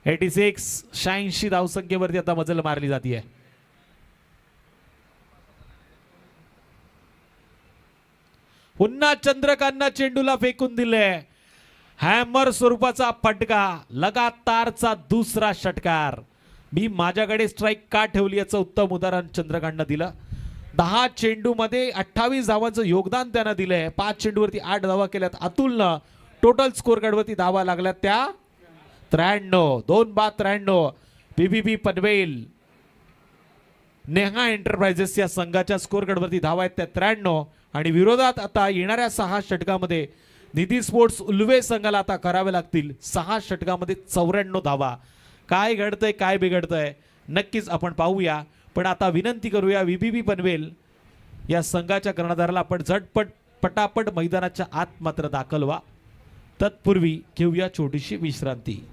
86 86 धावसंख्येवरती आता मजल मारली जाते. पुन्हा चंद्रकांतनं चेंडूला फेकून दिले. हॅमर स्वरूपाचा फटका, लगातारचा दुसरा षटकार. मी माझ्याकडे स्ट्राईक का ठेवली याचं उत्तम उदाहरण चंद्रकांतनं दिलं. 10 चेंडूमध्ये 28 धावांचं योगदान त्यानं दिलंय. 5 चेंडूवरती 8 धावा केल्यात अतुलनं. टोटल स्कोर कार्डवरती धावा लागल्या त्या 93. 2 बाद 93. बीबीबी पनवेल नेहा एंटरप्राइजेस या संघाच्या स्कोर कार्डवरती धावा आहेत त्या 93. आणि विरोधात आता येणाऱ्या 6 षटकामध्ये निधी स्पोर्ट्स उल्वे संघाला आता करावे लागतील 6 षटकामध्ये 94 धावा. काय घडतंय काय बिघडतंय नक्कीच आपण पाहूया. पण आता विनंती करूया बीबीबी पनवेल या संघाच्या कर्णधाराला आपण झटपट पटापट मैदानाच्या आत मात्र दाखल व्हा. तत्पूर्वी घेऊया छोटीशी विश्रांती.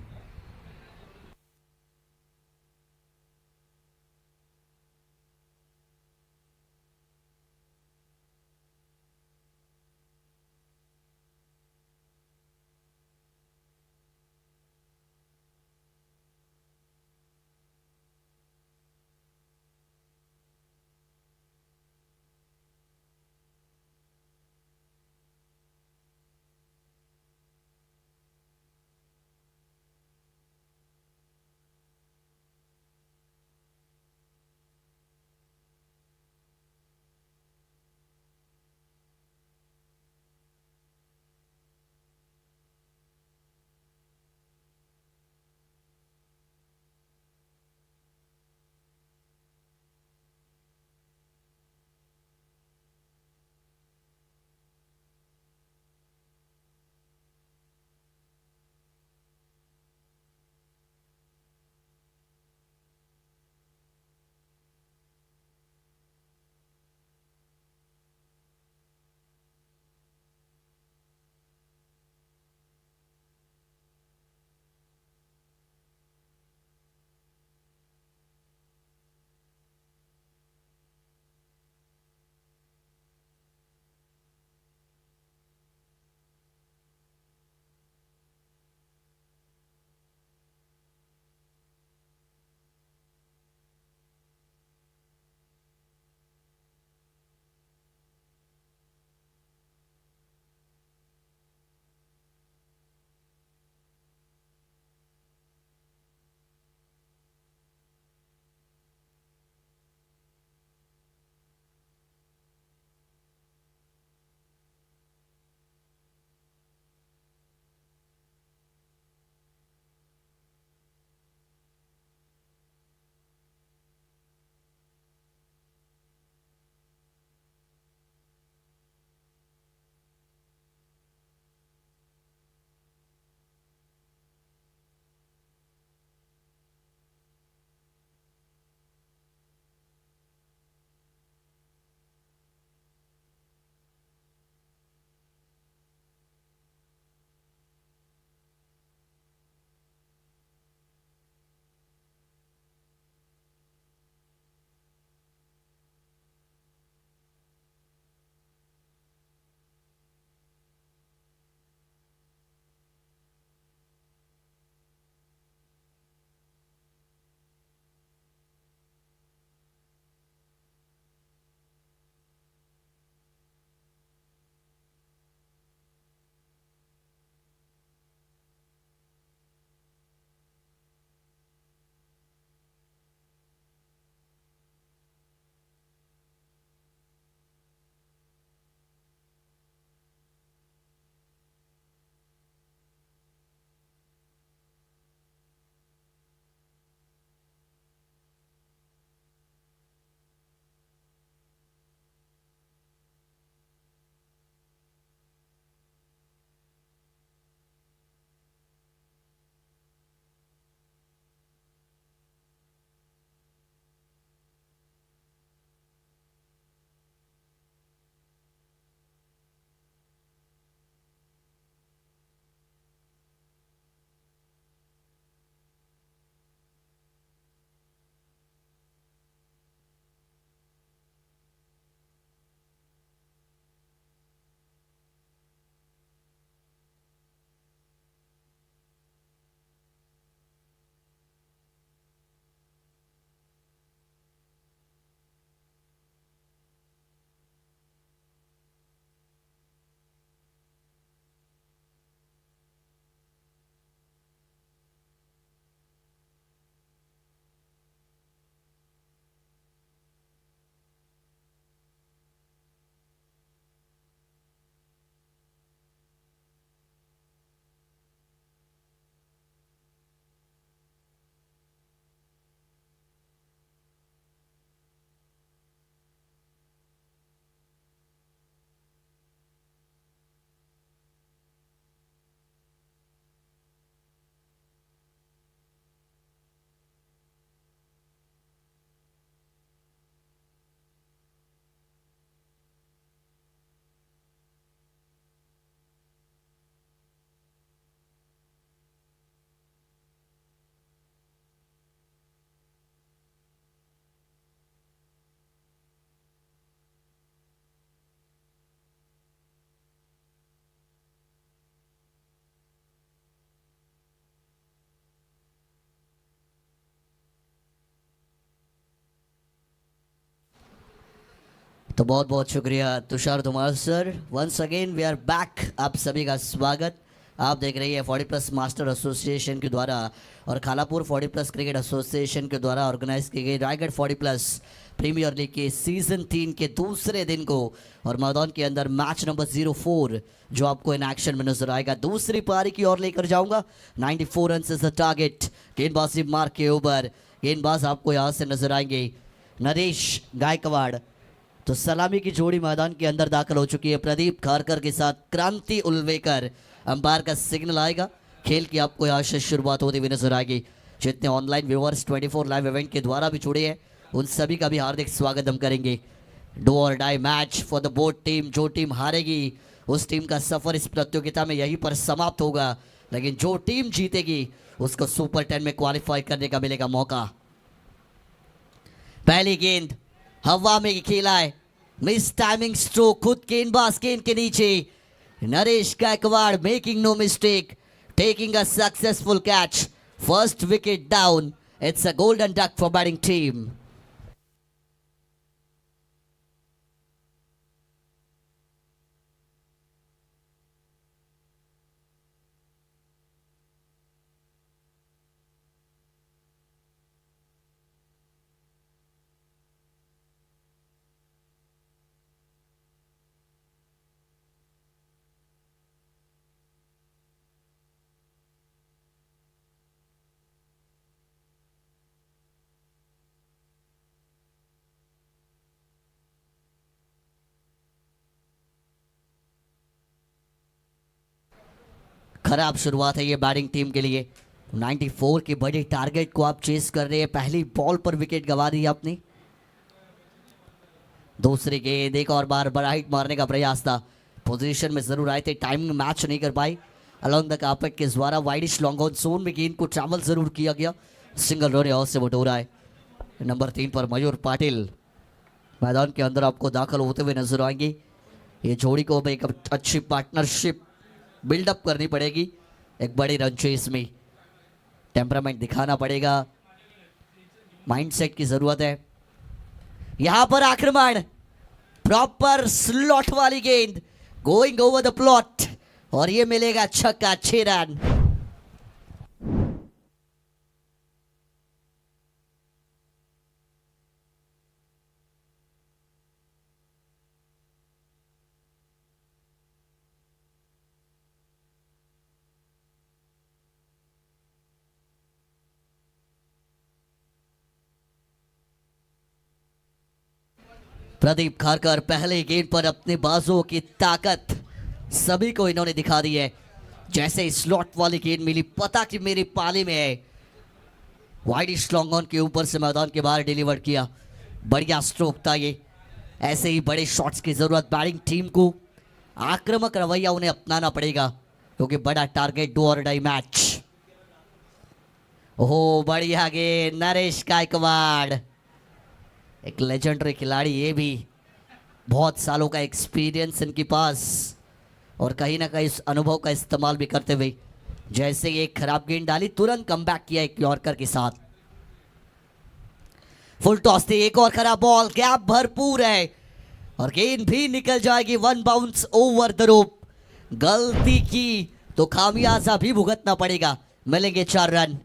तो बहुत बहुत शुक्रिया Tushar Dhumal sir. Once again we are back, आप सभी का स्वागत। आप देख रही है 40+ मास्टर एसोसिएशन के द्वारा और खालापुर 40+ क्रिकेट एसोसिएशन के द्वारा ऑर्गेनाइज की गई रायगढ़ 40+ प्रीमियर लीग के सीजन 3 के दूसरे दिन को, और मैदान के अंदर मैच नंबर 04 जो आपको इन एक्शन में नजर आएगा। दूसरी पारी की ओर लेकर जाऊंगा। 94 रन इज द टारगेट। गेंदबाजी मार्क के ऊपर गेंदबाज आपको यहाँ से नजर आएंगे नरेश गायकवाड़। तो सलामी की जोड़ी मैदान के अंदर दाखिल हो चुकी है प्रदीप खारकर के साथ क्रांति उल्वेकर। अंपायर का सिग्नल आएगा, खेल की आपको यहाँ से शुरुआत होती हुई नजर आएगी। जितने ऑनलाइन व्यूअर्स 24 लाइव इवेंट के द्वारा भी जुड़े हैं उन सभी का भी हार्दिक स्वागत हम करेंगे। Do or die match for the both team. जो टीम हारेगी उस टीम का सफर इस प्रतियोगिता में यहीं पर समाप्त होगा, लेकिन जो टीम जीतेगी उसको सुपर 10 में क्वालिफाई करने का मिलेगा मौका। पहली गेंद हवा में खेला है, मिस टाइमिंग स्ट्रोक, खुद गेंदबाज गेंद के नीचे। Naresh Gaikwad making no mistake, taking a successful catch, first wicket down. It's a golden duck for batting team. खराब शुरुआत है ये बैटिंग टीम के लिए। 94 के बड़े टारगेट को आप चेस कर रहे हैं, पहली बॉल पर विकेट गंवा दी आपने। दूसरी गेंद एक और बार बड़ा हिट मारने का प्रयास था, पोजीशन में जरूर आए थे, टाइमिंग मैच नहीं कर पाई। अलोंग द कार्पेट के द्वारा वाइडिश लॉन्ग ऑन जोन में गेंद को ट्रैवल जरूर किया गया, सिंगल रन और से बटोरा है। नंबर 3 पर मयूर पाटिल मैदान के अंदर आपको दाखिल होते हुए नजर आएंगे। ये जोड़ी को एक अच्छी पार्टनरशिप बिल्डअप करनी पड़ेगी, एक बड़ी रन चेस में टेम्परामेंट दिखाना पड़ेगा, माइंडसेट की जरूरत है। यहां पर आक्रमण, प्रॉपर स्लॉट वाली गेंद गोइंग ओवर द प्लॉट और ये मिलेगा छक्का, 6 रन। प्रदीप खारकर पहले गेंद पर अपने बाजुओं की ताकत सभी को इन्होंने दिखा दी है। जैसे स्लॉट वाली गेंद मिली, पता कि मेरी पाली में है, वाइड लॉन्ग ऑन के ऊपर से मैदान के बाहर डिलीवर किया, बढ़िया स्ट्रोक था ये। ऐसे ही बड़े शॉट्स की जरूरत बैटिंग टीम को, आक्रामक रवैया उन्हें अपनाना पड़ेगा क्योंकि बड़ा target, do or die match. ओह बढ़िया गेंद, नरेश गायकवाड़ एक लेजेंडरी खिलाड़ी, ये भी बहुत सालों का एक्सपीरियंस इनके पास और कहीं ना कहीं इस अनुभव का इस्तेमाल भी करते हुए जैसे ये एक खराब गेंद डाली तुरंत कमबैक किया एक यॉर्कर के साथ। फुल टॉस थी, एक और खराब बॉल, गैप भरपूर है और गेंद भी निकल जाएगी, 1 बाउंस ओवर द रोप। गलती की तो खामियाजा भी भुगतना पड़ेगा, मिलेंगे 4 रन।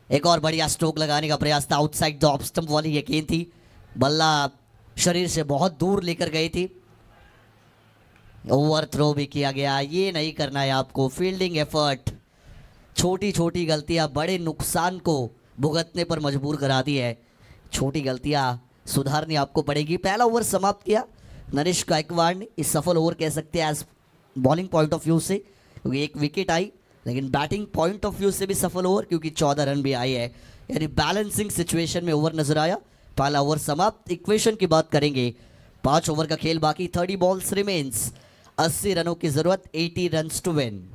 एक और बढ़िया स्ट्रोक लगाने का प्रयास था, आउटसाइड द ऑफ स्टंप वाली ये गेंद थी, बल्ला शरीर से बहुत दूर लेकर गई थी, ओवर थ्रो भी किया गया। ये नहीं करना है आपको, फील्डिंग एफर्ट, छोटी छोटी गलतियां बड़े नुकसान को भुगतने पर मजबूर कराती है, छोटी गलतियां सुधारनी आपको पड़ेगी। पहला ओवर समाप्त किया नरेश गायकवाड़ ने, इस सफल ओवर कह सकते हैं as bowling point of view से, क्योंकि एक विकेट आई, लेकिन बैटिंग पॉइंट ऑफ व्यू से भी सफल ओवर क्योंकि 14 रन भी आई है, यानी बैलेंसिंग सिचुएशन में ओवर नजर आया। पहला ओवर समाप्त। इक्वेशन की बात करेंगे, 5 ओवर का खेल बाकी, 30 बॉल्स रिमेन्स, 80 रनों की जरूरत, 80 रन्स टू विन।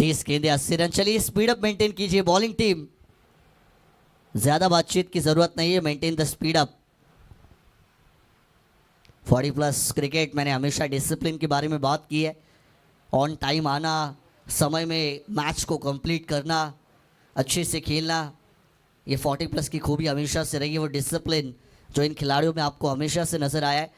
20 गेंदे 80 रन। चलिए स्पीड अप मेंटेन कीजिए बॉलिंग टीम, ज्यादा बातचीत की जरूरत नहीं है, maintain the speed up. 40+ cricket मैंने हमेशा डिसिप्लिन के बारे में बात की है, ऑन टाइम आना, समय में मैच को कंप्लीट करना, अच्छे से खेलना, ये 40+ की खूबी हमेशा से रही है, वो डिसिप्लिन जो इन खिलाड़ियों में आपको हमेशा से नज़र आया है,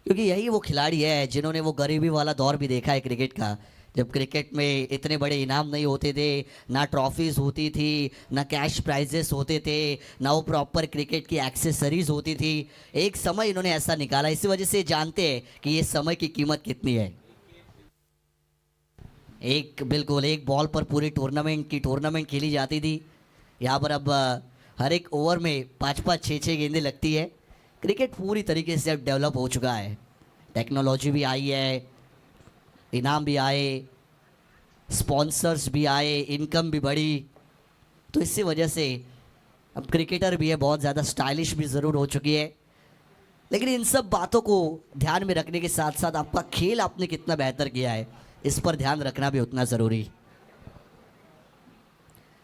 क्योंकि यही वो खिलाड़ी है जिन्होंने वो गरीबी वाला दौर भी देखा है क्रिकेट का, जब क्रिकेट में इतने बड़े इनाम नहीं होते थे, ना ट्रॉफीज़ होती थी, ना कैश प्राइजेस होते थे, ना वो प्रॉपर क्रिकेट की एक्सेसरीज होती थी। एक समय इन्होंने ऐसा निकाला, इसी वजह से जानते हैं कि ये समय की कीमत कितनी है। बिल्कुल एक बॉल पर पूरी टूर्नामेंट खेली जाती थी। यहाँ पर अब हर एक ओवर में 5-5 6-6 गेंदें लगती है। क्रिकेट पूरी तरीके से अब डेवलप हो चुका है, टेक्नोलॉजी भी आई है, इनाम भी आए, स्पॉन्सर्स भी आए, इनकम भी बढ़ी, तो इसी वजह से अब क्रिकेटर भी है बहुत ज़्यादा स्टाइलिश भी ज़रूर हो चुकी है। लेकिन इन सब बातों को ध्यान में रखने के साथ साथ आपका खेल आपने कितना बेहतर किया है, इस पर ध्यान रखना भी उतना ज़रूरी।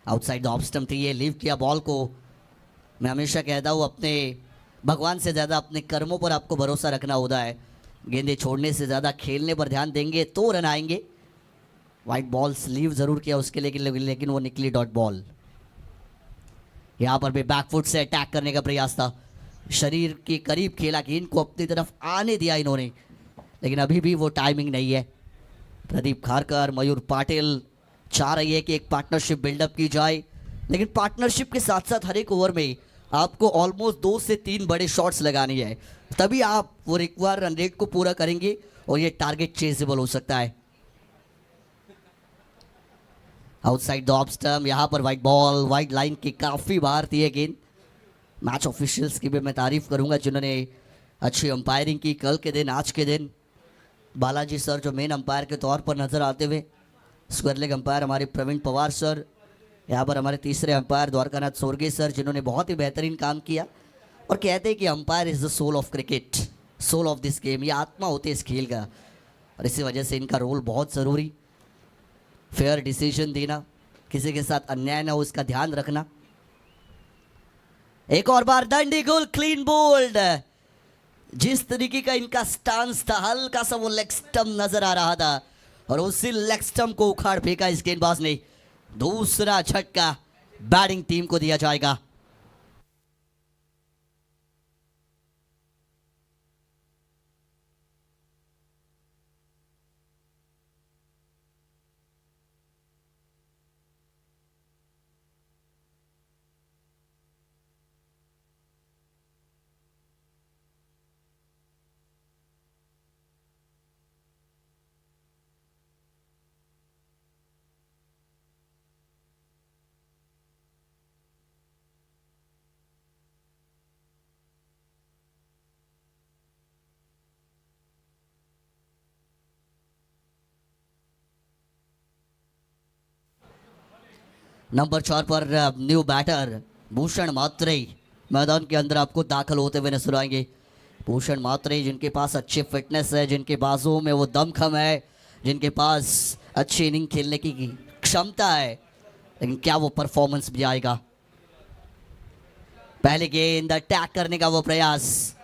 आउटसाइड द ऑफ स्टंप थी, ये लीव किया बॉल को। मैं हमेशा कहता हूँ अपने भगवान से ज़्यादा अपने कर्मों पर आपको भरोसा रखना होता है। गेंदे छोड़ने से ज़्यादा खेलने पर ध्यान देंगे तो रन आएंगे। वाइट बॉल स्लीव ज़रूर किया उसके लेकिन वो निकली डॉट बॉल। यहाँ पर भी बैकफुट से अटैक करने का प्रयास था, शरीर के करीब खेला, गेंद को अपनी तरफ आने दिया इन्होंने, लेकिन अभी भी वो टाइमिंग नहीं है। प्रदीप खारकर, मयूर पाटिल चाह रही है कि एक पार्टनरशिप बिल्डअप की जाए, लेकिन पार्टनरशिप के साथ साथ हर एक ओवर में आपको ऑलमोस्ट 2 से 3 बड़े शॉट्स लगानी है, तभी आप वो रिक्वायर रन रेट को पूरा करेंगे और ये टारगेट चेजेबल हो सकता है। आउटसाइड द ऑफ स्टंप, यहाँ पर वाइट बॉल, वाइट लाइन के काफ़ी बाहर थी ये गेंद। मैच ऑफिशियल्स की भी मैं तारीफ करूंगा जिन्होंने अच्छी अंपायरिंग की कल के दिन, आज के दिन। बालाजी सर जो मेन अंपायर के तौर पर नजर आते हुए, स्क्वायर लेग अंपायर हमारे प्रवीण पवार सर, यहाँ पर हमारे तीसरे अंपायर द्वारकानाथ सोरगे सर जिन्होंने बहुत ही बेहतरीन काम किया। और कहते हैं कि umpire is the soul of cricket, soul of this game, ये आत्मा होती है इस खेल का, और इसी वजह से इनका रोल बहुत ज़रूरी। फेयर डिसीजन देना, किसी के साथ अन्याय ना हो इसका ध्यान रखना। एक और बार डंडी गोल, क्लीन बोल्ड। जिस तरीके का इनका स्टांस था, हल्का सा वो लेग स्टंप नजर आ रहा था और उसी लेग स्टंप को उखाड़ फेंका इस गेंदबाज ने। दूसरा झटका बैटिंग टीम को दिया जाएगा। नंबर 4 पर न्यू बैटर भूषण मात्रे मैदान के अंदर आपको दाखिल होते हुए नजर आएंगे। भूषण मात्रे जिनके पास अच्छी फिटनेस है, जिनके बाजुओं में वो दमखम है, जिनके पास अच्छी इनिंग खेलने की क्षमता है, लेकिन क्या वो परफॉर्मेंस भी आएगा। पहले गेंद अटैक करने का वो प्रयास,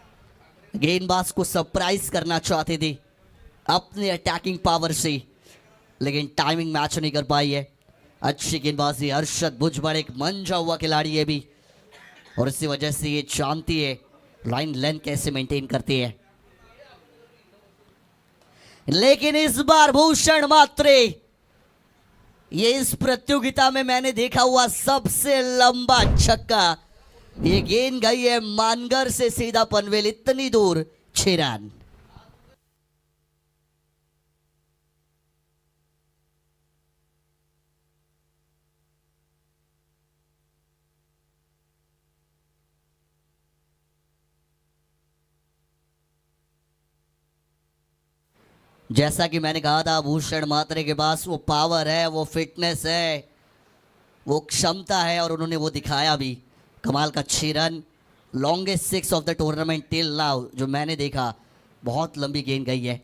गेंदबाज को सरप्राइज करना चाहते थे अपने अटैकिंग पावर से, लेकिन टाइमिंग मैच नहीं कर पाई है। अच्छी गेंदबाजी, हर्षद भुजबल एक मंजा हुआ खिलाड़ी है भी, और इसी वजह से ये जानती है लाइन लेंथ कैसे मेंटेन करती है। लेकिन इस बार भूषण मात्रे, ये इस प्रतियोगिता में मैंने देखा हुआ सबसे लंबा छक्का, ये गेंद गई है मानगर से सीधा पनवेल, इतनी दूर 6 रन। जैसा कि मैंने कहा था, भूषण मात्रे के पास वो पावर है, वो फिटनेस है, वो क्षमता है, और उन्होंने वो दिखाया भी। कमाल का 6 run, longest 6 of the tournament till now जो मैंने देखा, बहुत लंबी गेंद गई है।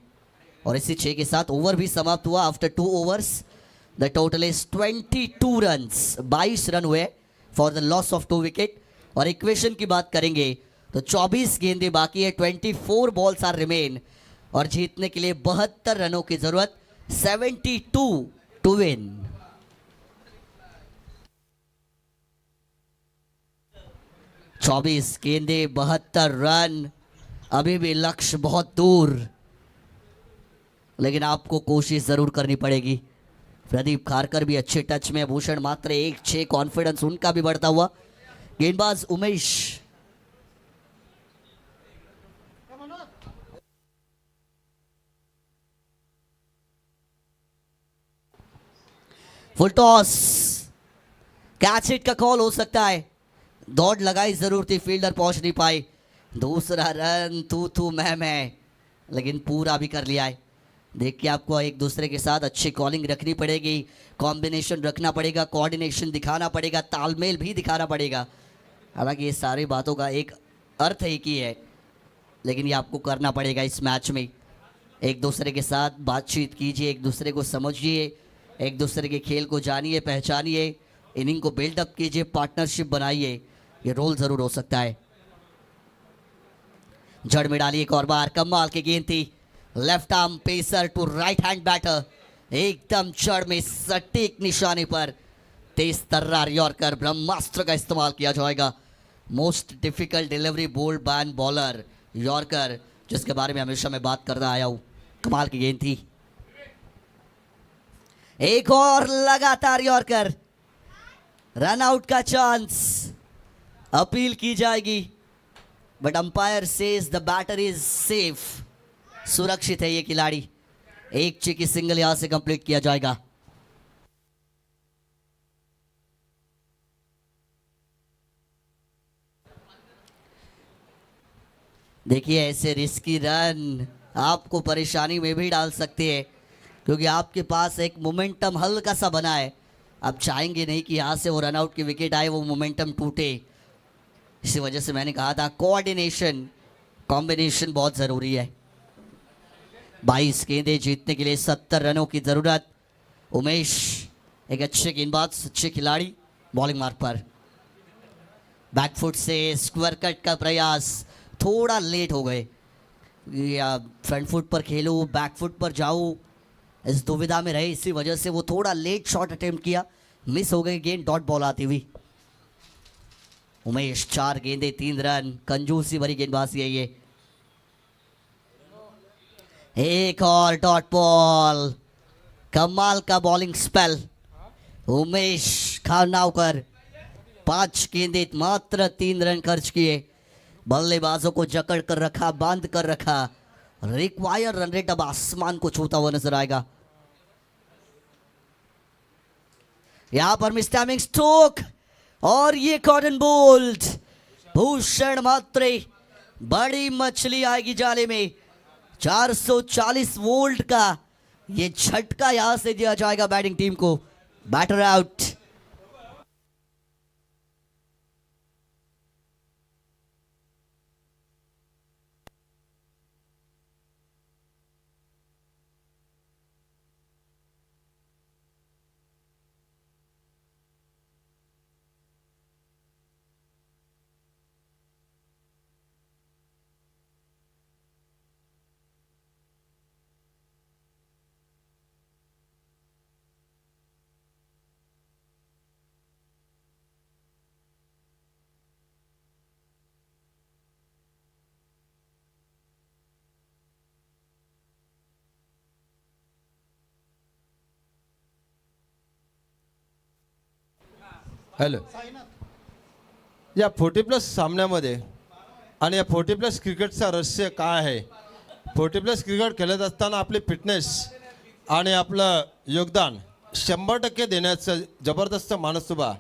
और इसी 6 के साथ ओवर भी समाप्त हुआ after 2 overs. The total is 22 runs, 22 run हुए for the loss of 2 wicket. और इक्वेशन की बात करेंगे तो 24 गेंदें बाकी है, 24 बॉल्स आर रिमेन, और जीतने के लिए 72 रनों की जरूरत, 72 टू विन। चौबीस गेंदे 72 रन, अभी भी लक्ष्य बहुत दूर, लेकिन आपको कोशिश जरूर करनी पड़ेगी। प्रदीप खारकर भी अच्छे टच में, भूषण मात्र 1-6, कॉन्फिडेंस उनका भी बढ़ता हुआ। गेंदबाज उमेश, फुल टॉस, कैच हिट का कॉल हो सकता है। दौड़ लगाई जरूर थी, फील्डर पहुंच नहीं पाई। दूसरा रन तू मैं, लेकिन पूरा भी कर लिया है। देखिए आपको एक दूसरे के साथ अच्छी कॉलिंग रखनी पड़ेगी, कॉम्बिनेशन रखना पड़ेगा, कोऑर्डिनेशन दिखाना पड़ेगा, तालमेल भी दिखाना पड़ेगा। हालांकि ये सारी बातों का एक अर्थ एक ही है, लेकिन ये आपको करना पड़ेगा इस मैच में। एक दूसरे के साथ बातचीत कीजिए, एक दूसरे को समझिए, एक दूसरे के खेल को जानिए, पहचानिए, इनिंग को बिल्डअप कीजिए, पार्टनरशिप बनाइए। ये रोल जरूर हो सकता है। जड़ में डाली एक और बार, कमाल की गेंद थी, left arm pacer to right hand batter, एकदम जड़ में सटीक निशाने पर तेज तर्रार यॉर्कर, ब्रह्मास्त्र का इस्तेमाल किया जाएगा। Most difficult delivery bowled by any bowler yorker, जिसके बारे में हमेशा मैं बात करता आया हूं। कमाल की गेंद थी, एक और लगातार यॉर्कर, रन आउट का चांस, अपील की जाएगी, but umpire says the batter is safe, सुरक्षित है ये खिलाड़ी। एक चिकी सिंगल यहां से कंप्लीट किया जाएगा। देखिए ऐसे रिस्की रन आपको परेशानी में भी डाल सकते हैं, क्योंकि आपके पास एक मोमेंटम हल्का सा बना है। आप चाहेंगे नहीं कि यहाँ से वो रन आउट की विकेट आए, वो मोमेंटम टूटे। इसी वजह से मैंने कहा था कोऑर्डिनेशन, कॉम्बिनेशन बहुत ज़रूरी है। 22 गेंदें जीतने के लिए 70 रनों की ज़रूरत। उमेश एक अच्छे गेंदबाज, अच्छे खिलाड़ी, बॉलिंग मार्क पर, बैकफुट से स्क्वायर कट का प्रयास, थोड़ा लेट हो गए। या फ्रंट फुट पर खेलो, बैक फुट पर जाओ, इस दुविधा में रहे, इसी वजह से वो थोड़ा लेट शॉट अटेम्प्ट किया, मिस हो गई गेंद, डॉट बॉल आती हुई। उमेश 4 गेंदे 3 रन, कंजूसी भरी गेंदबाजी है ये। एक और डॉट बॉल, कमाल का बॉलिंग स्पेल उमेश खानावकर। 5 गेंदे मात्र 3 रन खर्च किए, बल्लेबाजों को जकड़ कर रखा, बांध कर रखा। रिक्वायर रन रेट अब आसमान को छूता हुआ नजर आएगा। यहां पर मिस्टैमिंग स्ट्रोक, और ये कॉटन बोल्ट, भूषण मात्रे, बड़ी मछली आएगी जाले में। 440 वोल्ट का ये झटका यहां से दिया जाएगा बैटिंग टीम को। Batter out. हॅलो, या 40+ सामन्यामध्ये आणि या 40+ क्रिकेटचं रहस्य काय आहे? 40+ क्रिकेट खेळत असताना आपली फिटनेस आणि आपलं योगदान 100% देण्याचं जबरदस्त मानसुबा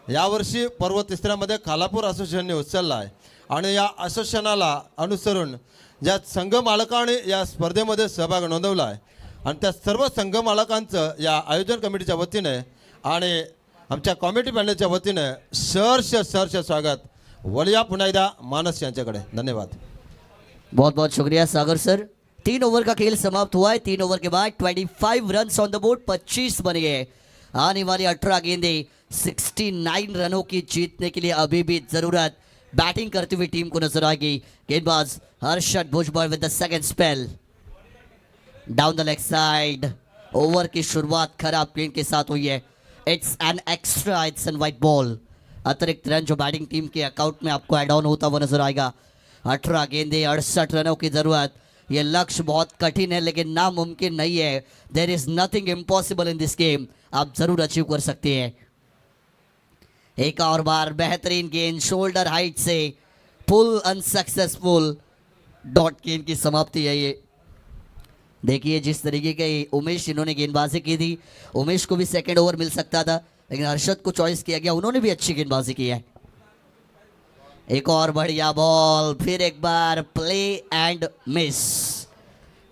यावर्षी पर्व तिसऱ्यामध्ये खालापूर असोसिएशनने उचलला आहे। आणि या असोसिएशनाला अनुसरून ज्या संघ मालकांनी या स्पर्धेमध्ये सहभाग नोंदवला आहे आणि त्या सर्व संघ मालकांचं या आयोजन कमिटीच्या वतीने आणि आमच्या कॉमिटी पॅनलच्या वतीने सहर्ष स्वागत। वलिया पुन्हा एकदा मानस यांच्याकडे धन्यवाद। बहुत बहुत शुक्रिया सागर सर। 3 ओवर का खेल समाप्त हुआ है। 3 ओवर के बाद 25 रन ऑन द बोर्ड, 25 बन गए। आने वाली 18 गेंदे 69 रनों की जीतने के लिए अभी भी जरूरत बैटिंग करती हुई टीम को नजर आएगी। गेंदबाज हर्षद भुजबल विद the second spell down the leg side. Over की शुरुआत खराब गेंद के साथ हुई है। It's an extra, it's and white ball. अतिरिक्त रन जो बैटिंग टीम के अकाउंट में आपको एड ऑन होता हुआ नजर आएगा। 18 गेंदे 68 रनों की जरूरत। ये लक्ष्य बहुत कठिन है लेकिन नामुमकिन नहीं है। There is nothing impossible in this game, आप जरूर अचीव कर सकते हैं। एक और बार बेहतरीन गेंद शोल्डर हाइट से, पुल अनसक्सेसफुल। डॉट गेंद की समाप्ति है ये। देखिए जिस तरीके के उमेश इन्होंने गेंदबाजी की थी, उमेश को भी सेकंड ओवर मिल सकता था लेकिन हर्षद को चॉइस किया गया, उन्होंने भी अच्छी गेंदबाजी की है। एक और बढ़िया बॉल, फिर एक बार प्ले एंड मिस।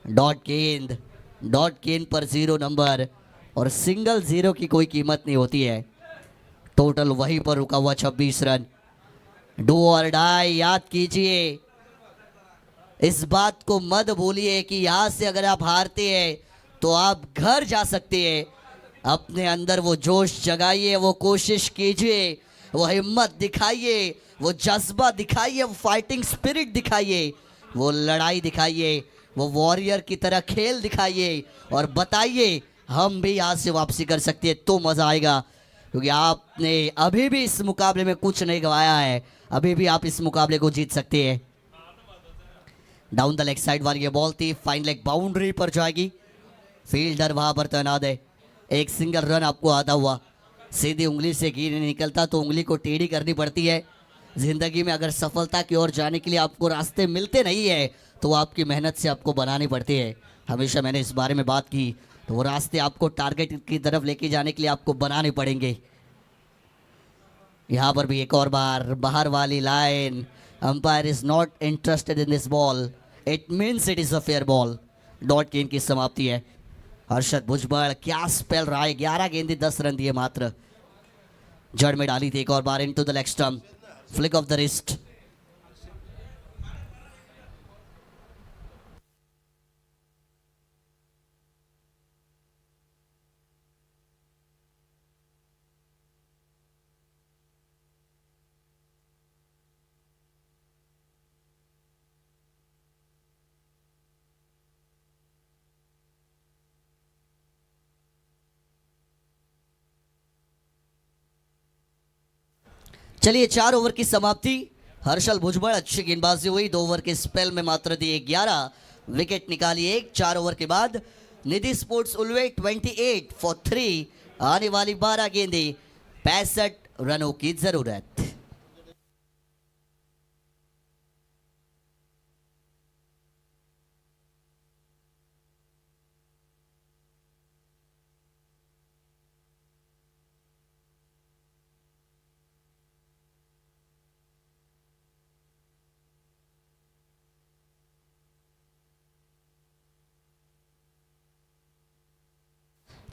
डॉट गेंद पर 0 नंबर और सिंगल 0 की कोई कीमत नहीं होती है। टोटल वहीं पर रुका हुआ 26 रन। डू और डाई, याद कीजिए, इस बात को मत भूलिए कि यहां से अगर आप हारते हैं तो आप घर जा सकते हैं। अपने अंदर वो जोश जगाइए, वो कोशिश कीजिए, वो हिम्मत दिखाइए, वो जज्बा दिखाइए, वो फाइटिंग स्पिरिट दिखाइए, वो लड़ाई दिखाइए, वो वॉरियर की तरह खेल दिखाइए और बताइए हम भी यहाँ से वापसी कर सकते हैं। तो मज़ा आएगा क्योंकि आपने अभी भी इस मुकाबले में कुछ नहीं गंवाया है, अभी भी आप इस मुकाबले को जीत सकते हैं। डाउन द लेग साइड वाली ये बॉल थी, फाइन लेग बाउंड्री पर जाएगी। फील्डर वहाँ पर तैनात है। एक सिंगल रन आपको आता हुआ। सीधी उंगली से घी नहीं निकलता तो उंगली को टेढ़ी करनी पड़ती है। ज़िंदगी में अगर सफलता की ओर जाने के लिए आपको रास्ते मिलते नहीं है तो आपकी मेहनत से आपको बनानी पड़ती है। हमेशा मैंने इस बारे में बात की, तो वो रास्ते आपको टारगेट की तरफ लेके जाने के लिए आपको बनाने पड़ेंगे। यहाँ पर भी एक और बार बाहर वाली line. Umpire is not interested in this ball, it means it is a fair ball. Dot गेंद की समाप्ति है। हर्षद भुजबल क्या स्पेल रहा है, 11 गेंदे 10 रन दिए मात्र। जड़ में डाली थी एक और bar into the leg stump, flick of the wrist. चलिए 4 ओवर की समाप्ति। हर्षल भुजबल अच्छी गेंदबाजी हुई। 2 ओवर के स्पेल में मात्र दिए 11, विकेट निकाली 1। 4 ओवर के बाद निधि स्पोर्ट्स उल्वे 28 फॉर 3। आने वाली 12 गेंदे 65 रनों की जरूरत।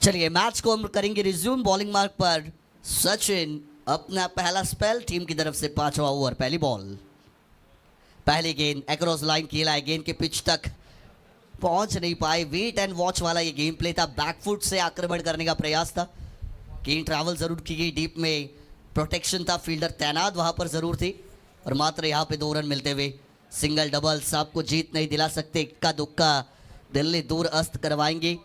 चलिए मैच को हम करेंगे रिज्यूम। बॉलिंग मार्क पर सचिन, अपना पहला स्पेल, टीम की तरफ से 5वां ओवर। पहली बॉल, पहली गेंद अक्रॉस लाइन खेला है, गेंद के पिच तक पहुंच नहीं पाए। वेट एंड वॉच वाला ये गेम प्ले था, बैकफुट से आक्रमण करने का प्रयास था। गेंद ट्रैवल जरूर की गई, डीप में प्रोटेक्शन था, फील्डर तैनात वहां पर जरूर थी और मात्र यहाँ पे 2 रन मिलते हुए सिंगल डबल्स आपको जीत नहीं दिला सकते। इक्का दुक्का दिल्ली दूर अस्त करवाएंगे।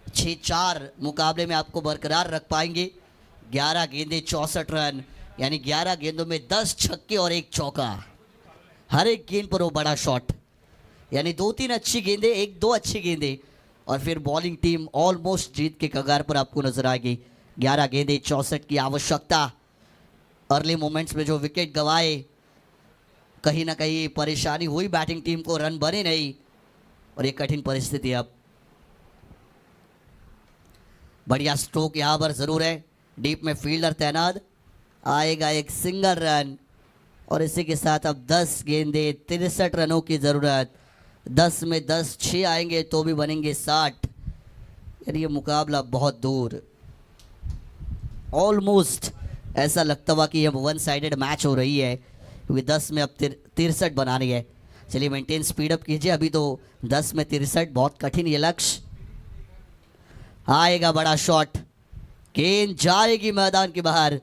6-4 मुकाबले में आपको बरकरार रख पाएंगे। 11 गेंदे 64 रन, यानी 11 गेंदों में 10 छक्के और 1 चौका। हर एक गेंद पर वो बड़ा शॉट, यानी 2-3 अच्छी गेंदे, 1-2 अच्छी गेंदे और फिर बॉलिंग टीम ऑलमोस्ट जीत के कगार पर आपको नजर आएगी। 11 गेंदे 64 की आवश्यकता। अर्ली मोमेंट्स में जो विकेट गंवाए, कहीं ना कहीं परेशानी हुई बैटिंग टीम को, रन बने नहीं और ये कठिन परिस्थिति। अब बढ़िया स्ट्रोक यहाँ पर ज़रूर है, डीप में फील्डर तैनात, आएगा एक सिंगल रन और इसी के साथ अब 10 गेंदे 63 रनों की ज़रूरत। 10 में 10 6 आएंगे तो भी बनेंगे 60, यानी ये मुकाबला बहुत दूर। ऑलमोस्ट ऐसा लगता हुआ कि अब 1 साइडेड मैच हो रही है क्योंकि 10 में अब 63 बनानी है। चलिए मेंटेन स्पीड अप कीजिए, अभी तो 10 में 63, बहुत कठिन ये लक्ष्य। आएगा बड़ा शॉट, गेंद जाएगी मैदान के बाहर।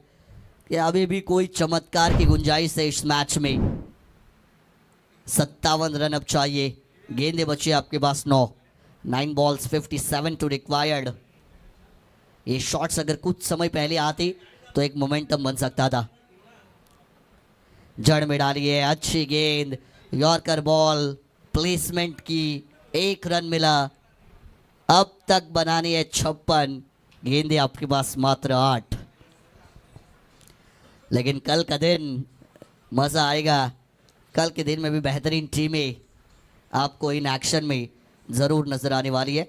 क्या अभी भी कोई चमत्कार की गुंजाइश है इस मैच में? 57 रन अब चाहिए, गेंदे बचे आपके पास 9 बॉल्स 57 टू रिक्वायर्ड। ये शॉट्स अगर कुछ समय पहले आते तो एक मोमेंटम बन सकता था। जड़ में डाली है, अच्छी गेंद, यॉर्कर बॉल, प्लेसमेंट की, 1 रन मिला। अब तक बनानी है 56, गेंदे आपके पास मात्र 8। लेकिन कल का दिन मज़ा आएगा, कल के दिन में भी बेहतरीन टीमें आपको इन एक्शन में ज़रूर नज़र आने वाली है।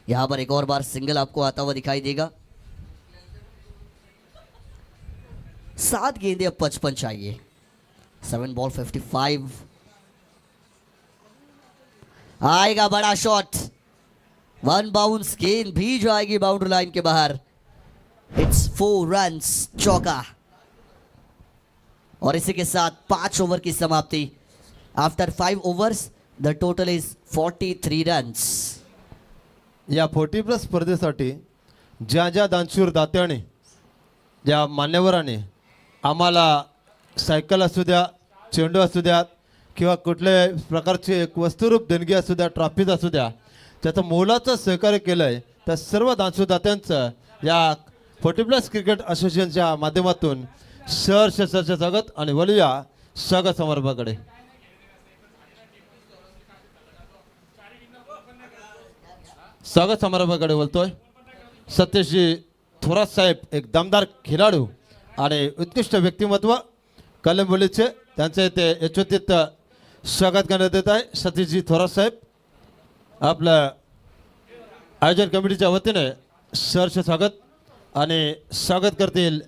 यहाँ पर एक और बार सिंगल आपको आता हुआ दिखाई देगा। 7 गेंदे अब 55 चाहिए। 7 बॉल 55। आएगा बड़ा शॉट, 1 बाउंस, गेंद भी जाएगी बाउंड्री लाइन के बाहर। इट्स 4 रन्स, चौका। और इसी के साथ 5 ओवर की समाप्ति। After 5 overs the total is 43 runs. या 40+ स्पर्धेसाठी ज्या ज्या दानशूर दात्याने, ज्या मान्यवरांनी आम्हाला सायकल असू द्या, चेंडू असू द्या, किंवा कुठल्याही प्रकारची एक वस्तुरूप देणगी असू द्या, ट्रॉफीज असू द्या, त्याचं मोलाचं सहकार्य केलं आहे, त्या सर्व दानशूरदात्यांचं या 40+ क्रिकेट असोसिएशनच्या माध्यमातून सहर्ष स्वागत आणि वळूया स्वागत समारंभाकडे। स्वागत समारंभाकडे बोलतोय सतीशजी थोरात साहेब, एक दमदार खेळाडू आणि उत्कृष्ट व्यक्तिमत्व कलंबोलीचे, त्यांचे इथे यथोचित स्वागत करण्यात येत आहे। सतीशजी थोरात साहेब आपलं आयोजन कमिटीच्या वतीने सहर्ष स्वागत आणि स्वागत करतील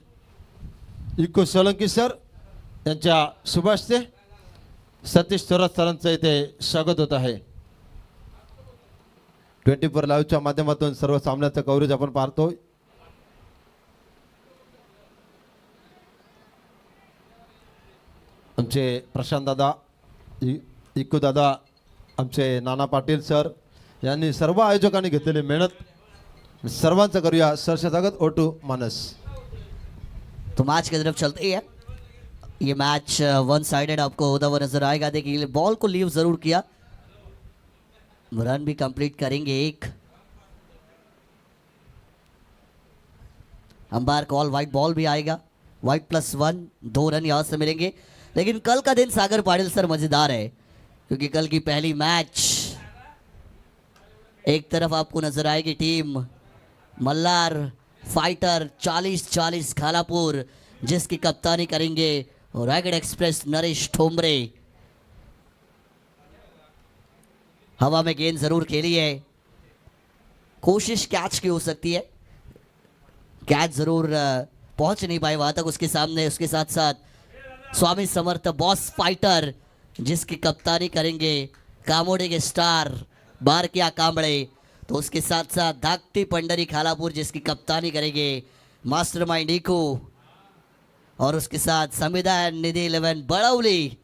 इको सोलंकी सर यांच्या शुभ हस्ते सतीश थोरात सरांचं इथे स्वागत होत आहे। 24 लाईव्हच्या माध्यमातून सर्व सामन्याचं कव्हरेज आपण पाहतोय। आमचे प्रशांत दादा, इक्कू दादा, आमचे नाना पाटील सर यांनी सर्व आयोजकांनी घेतलेली मेहनत, सर्वांचं करूया सहर्ष स्वागत। ओटू मानस। तो मैच की तरफ चलते हैं। ये मैच 1 साइडेड आपको होता हुआ नजर आएगा। देखिए बॉल को लीव जरूर किया, रन भी कंप्लीट करेंगे। एक अंपायर कॉल, वाइट बॉल भी आएगा, वाइट +1, 2 रन यहां से मिलेंगे। लेकिन कल का दिन सागर पाटिल सर मजेदार है, क्योंकि कल की पहली मैच एक तरफ आपको नजर आएगी टीम मल्लार फाइटर 40-40 खालापुर, जिसकी कप्तानी करेंगे रायगढ़ एक्सप्रेस नरेश ठोमरे। हवा में गेंद जरूर खेली है, कोशिश कैच की हो सकती है, कैच जरूर पहुंच नहीं पाए वहां तक उसके सामने। उसके साथ साथ स्वामी समर्थ बॉस फाइटर, जिसकी कप्तानी करेंगे कामोड़े के स्टार बारकिया कांबड़े। तो उसके साथ साथ धाकटी पंडरी खालापुर, जिसकी कप्तानी करेंगे मास्टरमाइंड इको। और उसके साथ संविधान निधि 11 बड़ौली,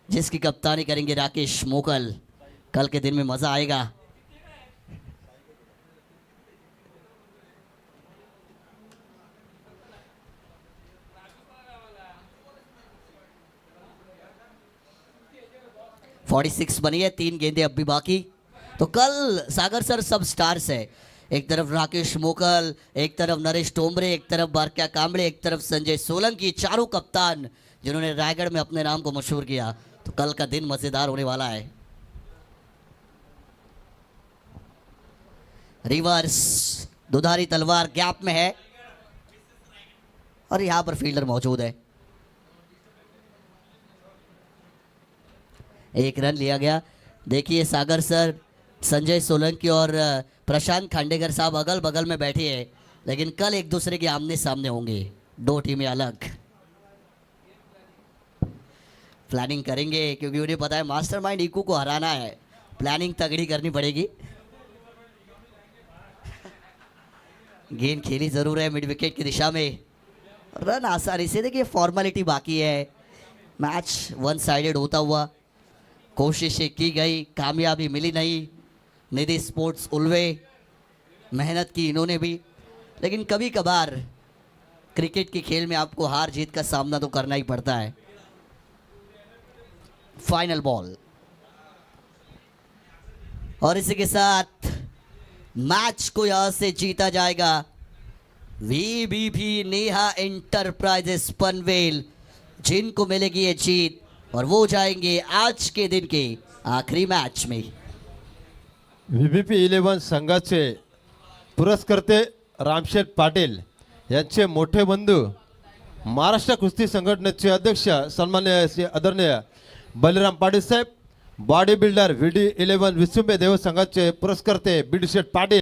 जिसकी कप्तानी करेंगे राकेश मोकल। कल के दिन में मजा आएगा। .46 बनी है, 3 गेंदे अब भी बाकी। तो कल सागर सर सब स्टार्स है, एक तरफ राकेश मोकल, एक तरफ नरेश टोमरे, एक तरफ बारकिया कांबड़े, एक तरफ संजय सोलंकी, चारों कप्तान जिन्होंने रायगढ़ में अपने नाम को मशहूर किया। तो कल का दिन मजेदार होने वाला है। रिवर्स दुधारी तलवार गैप में है और यहां पर फील्डर मौजूद है। 1 रन लिया गया। देखिए सागर सर, संजय सोलंकी और प्रशांत खांडेकर साहब अगल बगल में बैठे हैं, लेकिन कल एक दूसरे के आमने सामने होंगे, 2 टीमें अलग। प्लानिंग करेंगे क्योंकि उन्हें पता है मास्टरमाइंड इकू को हराना है, प्लानिंग तगड़ी करनी पड़ेगी। गेंद खेली जरूर है मिड विकेट की दिशा में। रन आसानी से, देखिए फॉर्मेलिटी बाकी है, मैच वन साइडेड होता हुआ, कोशिशें की गई, कामयाबी मिली नहीं। निधि स्पोर्ट्स उल्वे, मेहनत की इन्होंने भी, लेकिन कभी कभार क्रिकेट के खेल में आपको हार जीत का सामना तो करना ही पड़ता है। फाइनल बॉल, और इसी के साथ मैच को यहां से जीता जाएगा वीबीपी नेहा एंटरप्राइजेस पनवेल, जिनको मिलेगी ये जीत और वो जाएंगे आज के दिन के आखिरी मैच में। VVP 11 संघाचे पुरस्कर्ते रामशेठ पाटील यांचे मोठे बंधू, महाराष्ट्र कुस्ती संघटनेचे अध्यक्ष सन्मान्य श्री आदरणीय बलिराम पाटील साहेब, बॉडी बिल्डर VD11 विसुंबे देव संघाचे पुरस्कर्ते बीडी शेठ पाटील।